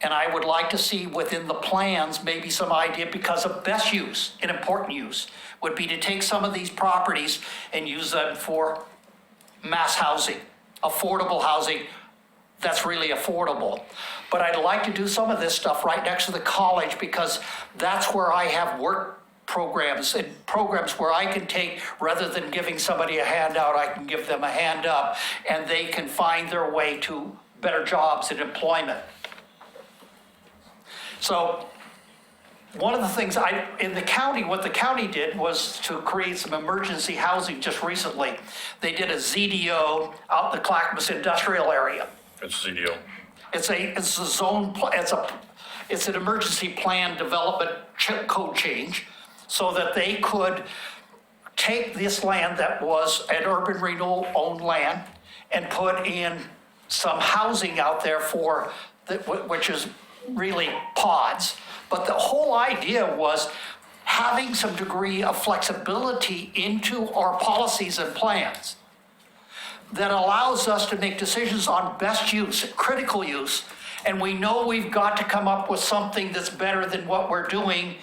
And I would like to see within the plans, maybe some idea, because of best use and important use, would be to take some of these properties and use them for mass housing, affordable housing that's really affordable. But I'd like to do some of this stuff right next to the college, because that's where I have work programs and programs where I can take, rather than giving somebody a handout, I can give them a hand up and they can find their way to better jobs and employment. So one of the things in the county, what the county did was to create some emergency housing just recently. They did a ZDO out in the Clackamas industrial area.
It's CDO.
It's a zone, it's an emergency plan development code change, so that they could take this land that was an urban renewal owned land and put in some housing out there for, which is really pods. But the whole idea was having some degree of flexibility into our policies and plans that allows us to make decisions on best use, critical use. And we know we've got to come up with something that's better than what we're doing.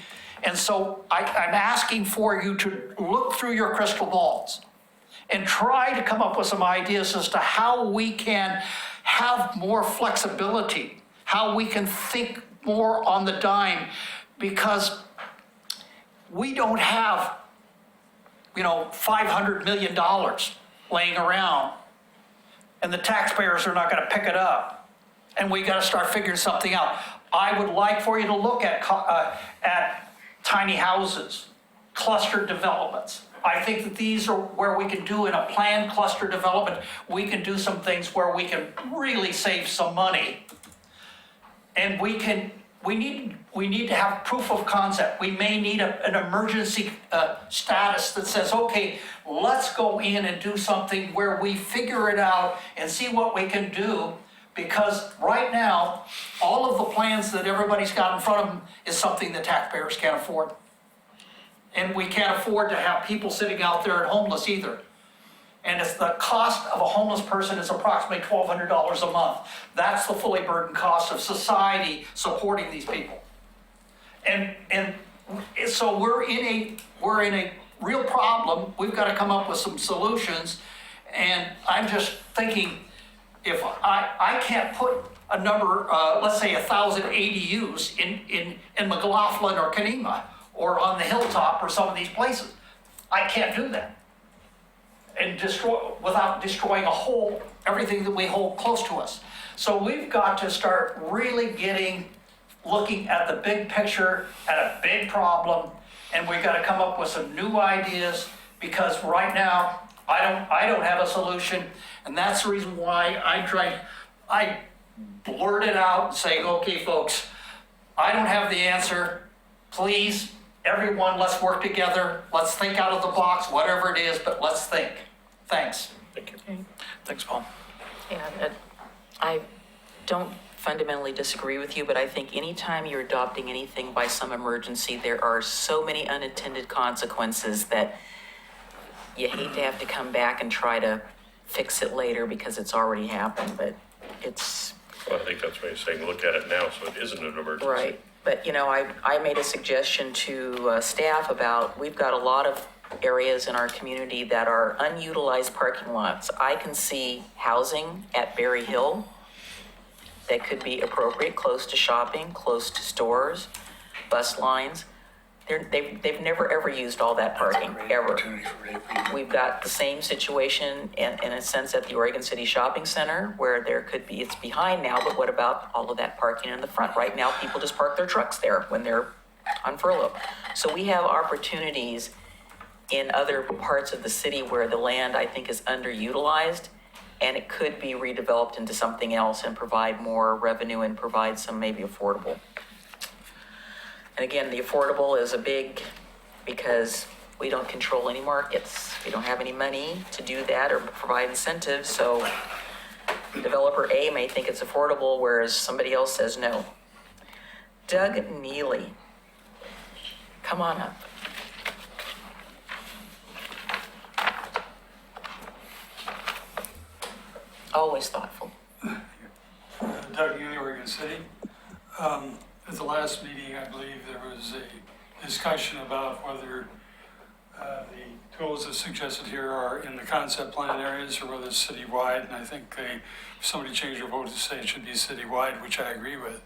And so I'm asking for you to look through your crystal balls and try to come up with some ideas as to how we can have more flexibility, how we can think more on the dime, because we don't have, $500 million laying around, and the taxpayers are not going to pick it up, and we got to start figuring something out. I would like for you to look at tiny houses, cluster developments. I think that these are where we can do, in a planned cluster development, we can do some things where we can really save some money. And we need to have proof of concept. We may need an emergency status that says, okay, let's go in and do something where we figure it out and see what we can do. Because right now, all of the plans that everybody's got in front of them is something the taxpayers can't afford. And we can't afford to have people sitting out there and homeless either. And it's the cost of a homeless person is approximately $1,200 a month. That's the fully burdened cost of society supporting these people. And so we're in a real problem. We've got to come up with some solutions. And I'm just thinking, if I can't put a number, let's say 1,000 ADUs in McLaughlin or Kenema or on the hilltop or some of these places, I can't do that. And without destroying everything that we hold close to us. So we've got to start really looking at the big picture, at a big problem, and we've got to come up with some new ideas, because right now, I don't have a solution, and that's the reason why I blurt it out saying, okay, folks, I don't have the answer. Please, everyone, let's work together. Let's think out of the box, whatever it is, but let's think. Thanks.
Thank you.
Thanks, Paul.
Yeah, I don't fundamentally disagree with you, but I think anytime you're adopting anything by some emergency, there are so many unintended consequences that you hate to have to come back and try to fix it later because it's already happened, but it's...
Well, I think that's what he's saying, look at it now so it isn't an emergency.
Right, but I made a suggestion to staff about, we've got a lot of areas in our community that are unutilized parking lots. I can see housing at Berry Hill that could be appropriate, close to shopping, close to stores, bus lines. They've never ever used all that parking, ever. We've got the same situation in a sense at the Oregon City Shopping Center, where there could be, it's behind now, but what about all of that parking in the front? Right now, people just park their trucks there when they're on furlough. So we have opportunities in other parts of the city where the land, I think, is underutilized, and it could be redeveloped into something else and provide more revenue and provide some maybe affordable. And again, the affordable is a big, because we don't control any markets. We don't have any money to do that or provide incentives, so developer A may think it's affordable, whereas somebody else says no. Doug Neely. Come on up. Always thoughtful.
Doug Neely, Oregon City. At the last meeting, I believe there was a discussion about whether the tools that suggested here are in the concept plan areas or whether it's citywide. And I think somebody changed their vote to say it should be citywide, which I agree with.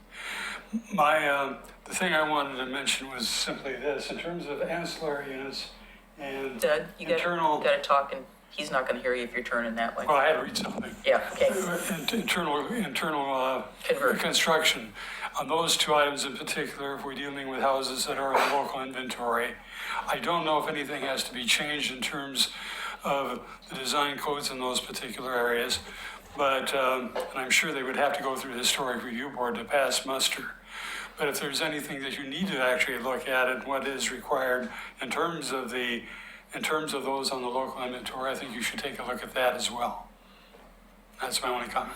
The thing I wanted to mention was simply this, in terms of ancillary units and
Doug, you
internal.
gotta talk, and he's not gonna hear you if you're turning that way.
Well, I had to read something.
Yeah, okay.
Internal
Convert.
construction. On those two items in particular, if we're dealing with houses that are in local inventory, I don't know if anything has to be changed in terms of the design codes in those particular areas, but, and I'm sure they would have to go through the Historic Review Board to pass muster. But if there's anything that you need to actually look at and what is required in terms of those on the local inventory, I think you should take a look at that as well. That's my only comment.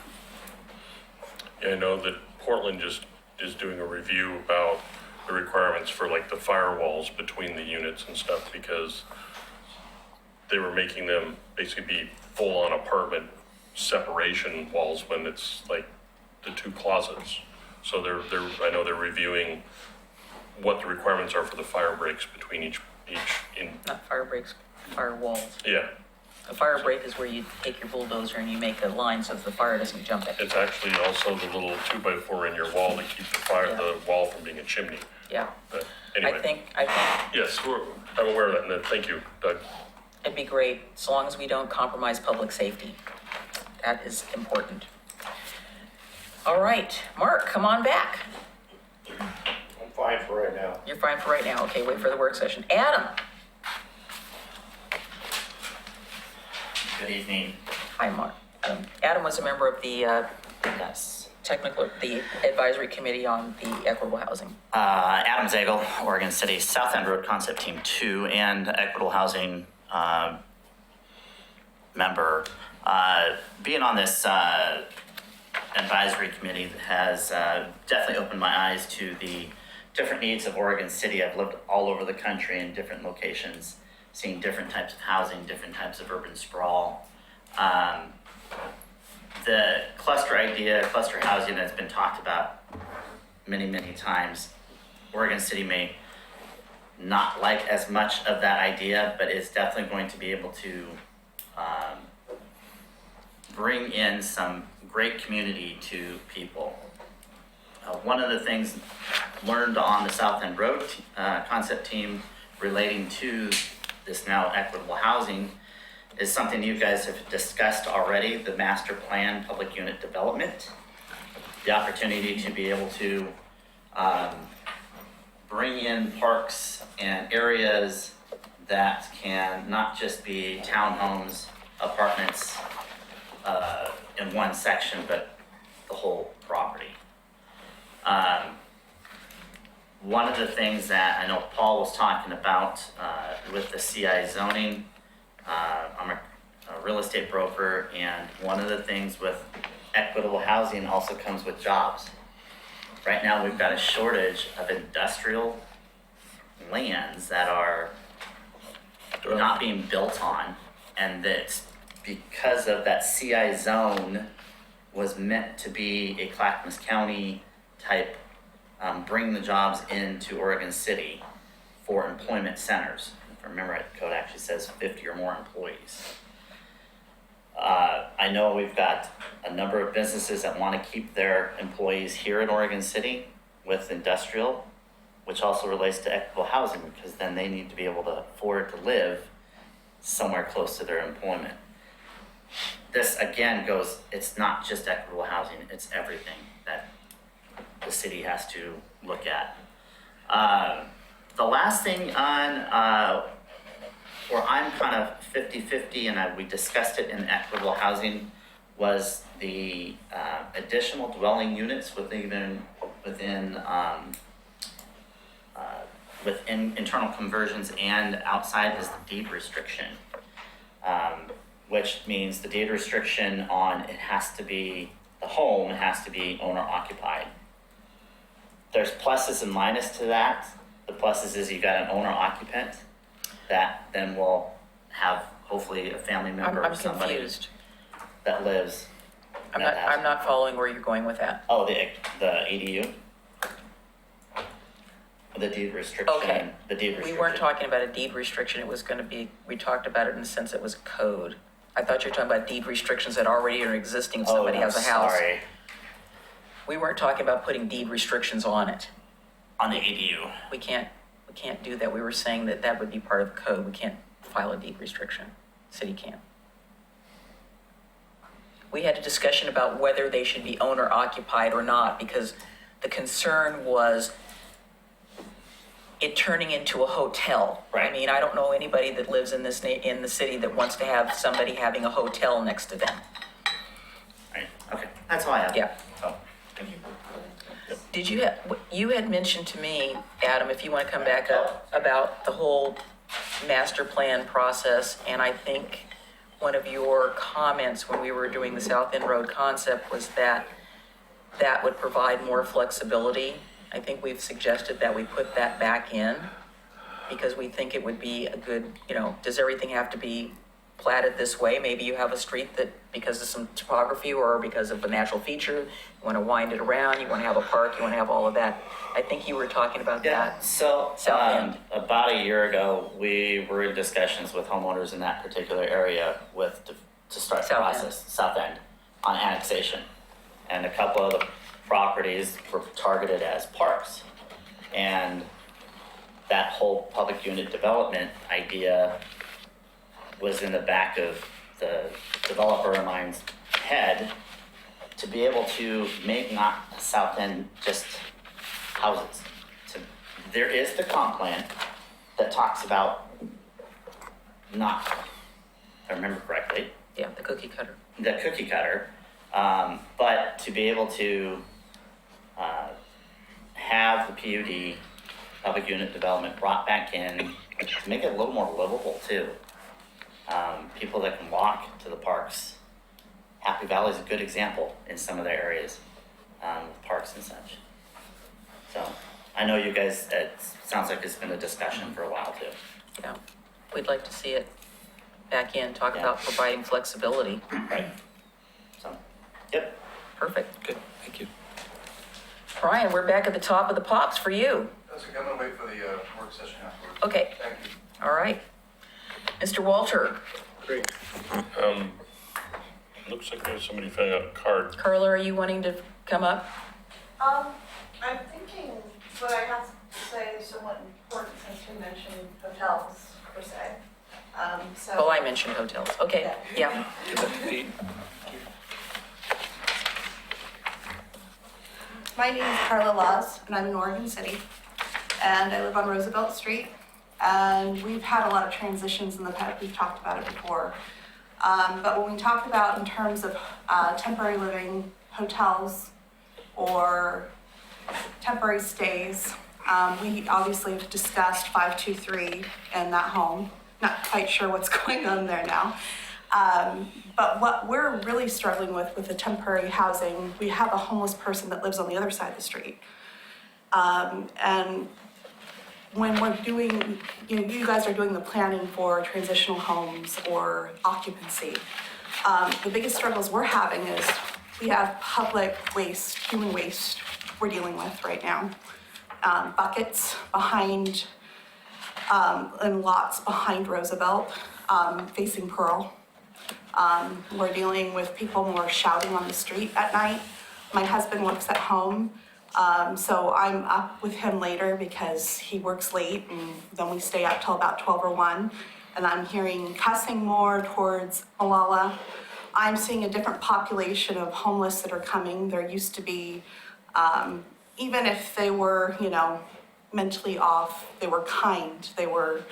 Yeah, I know that Portland just is doing a review about the requirements for like the firewalls between the units and stuff, because they were making them basically be full-on apartment separation walls when it's like the two closets. So I know they're reviewing what the requirements are for the fire breaks between each
Not fire breaks, fire walls.
yeah.
A fire break is where you take your bulldozer and you make a line so that the fire doesn't jump it.
It's actually also the little 2x4 in your wall to keep the wall from being a chimney.
Yeah.
But
I
anyway,
think
yes, I'm aware of that, and then thank you, Doug.
it'd be great, as long as we don't compromise public safety. That is important. All right, Mark, come on back.
I'm fine for right now.
You're fine for right now. Okay, wait for the work session. Adam.
Good evening.
Hi, Mark. Adam was a member of the
Yes.
the advisory committee on the equitable housing.
Adam Zagel, Oregon City, South End Road Concept Team 2 and Equitable Housing member. Being on this advisory committee has definitely opened my eyes to the different needs of Oregon City. I've lived all over the country in different locations, seeing different types of housing, different types of urban sprawl. The cluster idea, cluster housing that's been talked about many, many times, Oregon City may not like as much of that idea, but is definitely going to be able to bring in some great community to people. One of the things learned on the South End Road concept team relating to this now equitable housing is something you guys have discussed already, the master plan public unit development. The opportunity to be able to bring in parks and areas that can not just be townhomes, apartments in one section, but the whole property. One of the things that I know Paul was talking about with the CI zoning, I'm a real estate broker, and one of the things with equitable housing also comes with jobs. Right now, we've got a shortage of industrial lands that are not being built on, and that's because of that CI zone was meant to be a Clackamas County type, bring the jobs into Oregon City for employment centers. If I remember right, the code actually says 50 or more employees. I know we've got a number of businesses that want to keep their employees here in Oregon City with industrial, which also relates to equitable housing, because then they need to be able to afford to live somewhere close to their employment. This again goes, it's not just equitable housing, it's everything that the city has to look at. The last thing on, where I'm kind of 50-50, and we discussed it in equitable housing, was the additional dwelling units within internal conversions and outside is the deed restriction, which means the deed restriction on the home has to be owner occupied. there's pluses and minuses to that. The pluses is you got an owner occupant that then will have hopefully a family member or
I'm
somebody
confused.
that lives.
I'm
that
not,
has-
I'm not following where you're going with that.
Oh, the ADU? The deed restriction.
Okay.
The deed
We
restriction.
weren't talking about a deed restriction, it was gonna be, we talked about it in the sense it was code. I thought you were talking about deed restrictions that already are existing if somebody
Oh, no,
has a house.
sorry.
We weren't talking about putting deed restrictions on it.
On the ADU.
We can't do that. We were saying that that would be part of the code. We can't file a deed restriction. City can't. We had a discussion about whether they should be owner occupied or not, because the concern was it turning into a hotel.
Right.
I mean, I don't know anybody that lives in this, in the city that wants to have somebody having a hotel next to them.
Right, okay, that's all I have.
Yeah.
So, thank you.
Did you had mentioned to me, Adam, if you want to come back up, about the whole master plan process, and I think one of your comments when we were doing the South End Road concept was that that would provide more flexibility. I think we've suggested that we put that back in because we think it would be a good, does everything have to be platted this way? Maybe you have a street that, because of some topography or because of a natural feature, you want to wind it around, you want to have a park, you want to have all of that. I think you were talking about
Yeah,
that.
so,
South End.
about a year ago, we were in discussions with homeowners in that particular area to start the
South End.
process, South End, on annexation. And a couple of the properties were targeted as parks. And that whole public unit development idea was in the back of the developer of mine's head to be able to make not South End just houses. There is the comp plan that talks about not, if I remember correctly,
Yeah, the cookie cutter.
the cookie cutter, but to be able to have the PUD, public unit development, brought back in to make it a little more livable too. People that can walk to the parks. Happy Valley is a good example in some of their areas, with parks and such. So I know you guys, it sounds like it's been a discussion for a while too.
Yeah, we'd like to see it back in, talk
Yeah.
about providing flexibility.
Right. So, yep.
Perfect.
Good, thank you.
Brian, we're back at the top of the pops for you.
That's okay, I'm gonna wait for the work session afterwards.
Okay,
Thank you.
all right. Mr. Walter,
Great. Looks like there's somebody filling out a card.
Carla, are you wanting to come up?
I'm thinking what I have to say is somewhat important since you mentioned hotels per se.
Oh, I mentioned hotels. Okay, yeah.
My name is Carla Laws, and I'm in Oregon City, and I live on Roosevelt Street. And we've had a lot of transitions in the past. We've talked about it before. But when we talk about in terms of temporary living, hotels, or temporary stays, we obviously have discussed 523 and that home. Not quite sure what's going on there now. But what we're really struggling with the temporary housing, we have a homeless person that lives on the other side of the street. And when we're doing, you guys are doing the planning for transitional homes or occupancy, the biggest struggles we're having is we have public waste, human waste we're dealing with right now. Buckets behind, and lots behind Roosevelt, facing Pearl. We're dealing with people more shouting on the street at night. My husband works at home, so I'm up with him later because he works late and then we stay up till about 12 or 1. And I'm hearing cussing more towards Malala. I'm seeing a different population of homeless that are coming. There used to be, even if they were, mentally off, they were kind, they were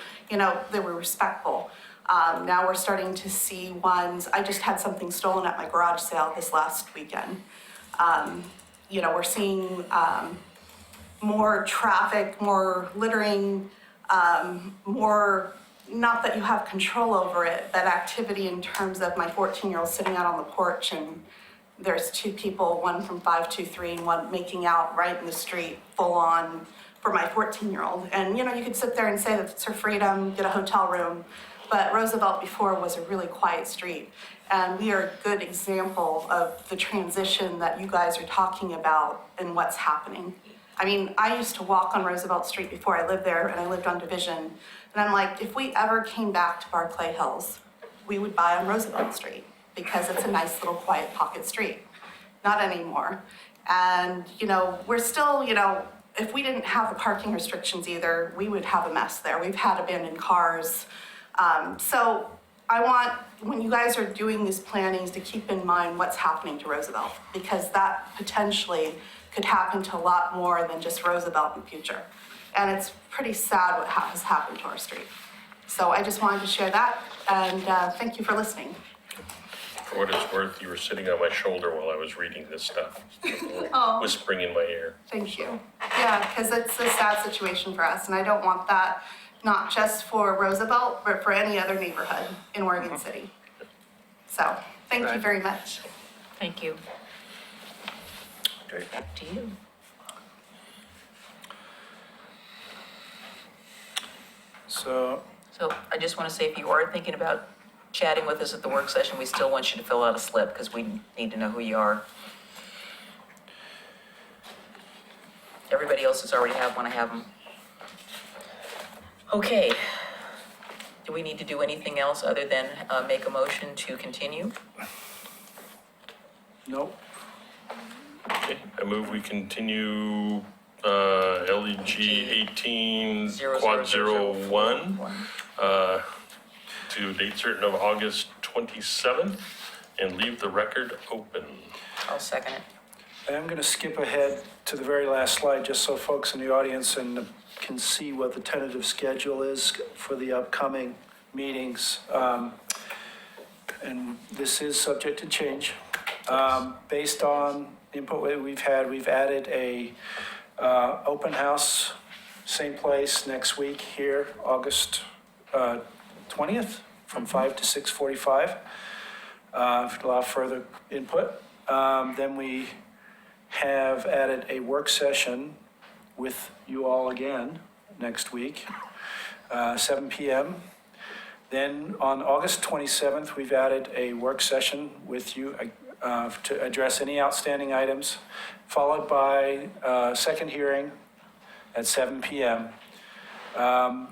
respectful. Now we're starting to see ones, I just had something stolen at my garage sale this last weekend. We're seeing more traffic, more littering, more, not that you have control over it, but activity in terms of my 14-year-old sitting out on the porch and there's two people, one from 523 and one making out right in the street, full on, for my 14-year-old. And, you know, you could sit there and say that it's her freedom, get a hotel room, but Roosevelt before was a really quiet street. And we are a good example of the transition that you guys are talking about and what's happening. I mean, I used to walk on Roosevelt Street before I lived there, and I lived on Division. And I'm like, if we ever came back to Barclay Hills, we would buy on Roosevelt Street because it's a nice little quiet pocket street. Not anymore. And, you know, we're still, you know, if we didn't have the parking restrictions either, we would have a mess there. We've had abandoned cars. So I want, when you guys are doing these plannings, to keep in mind what's happening to Roosevelt, because that potentially could happen to a lot more than just Roosevelt in the future. And it's pretty sad what has happened to our street. So I just wanted to share that, and thank you for listening.
For what it's worth, you were sitting on my shoulder while I was reading this stuff,
Oh.
whispering in my ear.
Thank you. Yeah, because it's a sad situation for us, and I don't want that, not just for Roosevelt, but for any other neighborhood in Oregon City. So, thank you very much.
Thank you. Back to you.
So,
So I just want to say, if you are thinking about chatting with us at the work session, we still want you to fill out a slip because we need to know who you are. Everybody else has already have one, I have them. Okay. Do we need to do anything else other than make a motion to continue?
nope.
Okay, I move we continue, LEG 18 quad 01, to a date certain of August 27th and leave the record open.
I'll second it.
I'm going to skip ahead to the very last slide, just so folks in the audience can see what the tentative schedule is for the upcoming meetings. And this is subject to change. Based on input we've had, we've added a open house, same place next week here, August 20th, from 5 to 6:45, to allow further input. Then we have added a work session with you all again next week, 7 p.m. Then on August 27th, we've added a work session with you to address any outstanding items, followed by a second hearing at 7 p.m.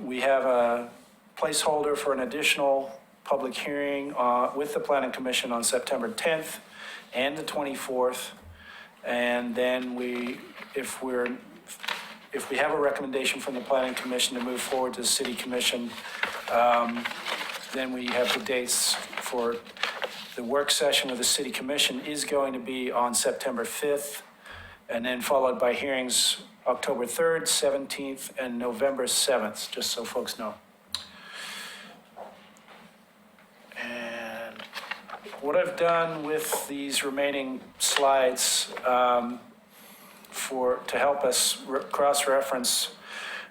We have a placeholder for an additional public hearing with the Planning Commission on September 10th and the 24th. And then if we have a recommendation from the Planning Commission to move forward to the City Commission, then we have the dates for the work session with the City Commission is going to be on September 5th, and then followed by hearings October 3rd, 17th, and November 7th, just so folks know. And what I've done with these remaining slides to help us cross-reference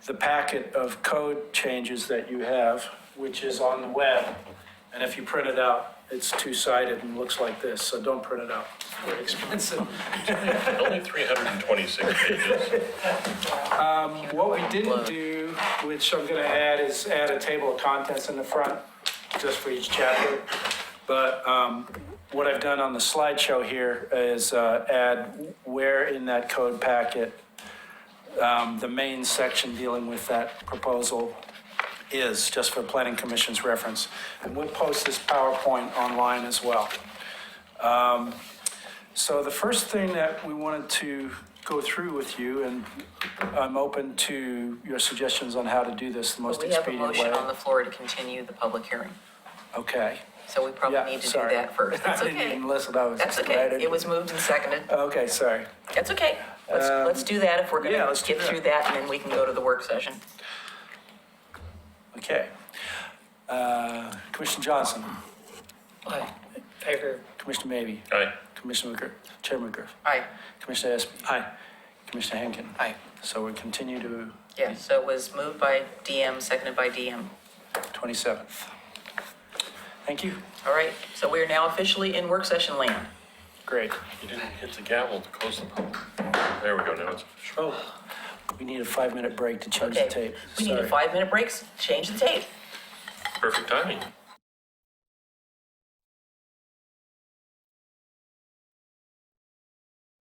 the packet of code changes that you have, which is on the web. And if you print it out, it's two-sided and looks like this, so don't print it out. It's very expensive.
Only 326 pages.
What we didn't do, which I'm gonna add, is add a table of contents in the front, just for each chapter. But what I've done on the slideshow here is add where in that code packet the main section dealing with that proposal is, just for Planning Commission's reference. And we'll post this PowerPoint online as well. So the first thing that we wanted to go through with you, and I'm open to your suggestions on how to do this the most
We have a
expedient way.
motion on the floor to continue the public hearing.
Okay.
So we probably
Yeah,
need to do
sorry.
that first. That's
I didn't
okay.
even listen, I was
That's okay.
excited.
It was moved and seconded.
Okay, sorry.
That's okay. Let's do that if we're
yeah,
gonna
let's do
get
that.
through that, and then we can go to the work session.
Okay. Commissioner Johnson.
Aye.
Commissioner Mabey.
Aye.
Commissioner McGriff. Chairman McGriff.
Aye.
Commissioner Espy. Aye. Commissioner Henkin.
Aye.
So we continue to
Yeah, so it was moved by DM, seconded by DM.
27th. Thank you.
All right, so we are now officially in work session land.
Great.
You didn't hit the gavel to close the public. There we go, now it's.
Oh, we need a 5-minute break to change the
Okay,
tape.
we need a
Sorry.
5-minute break, change the tape.
Perfect timing.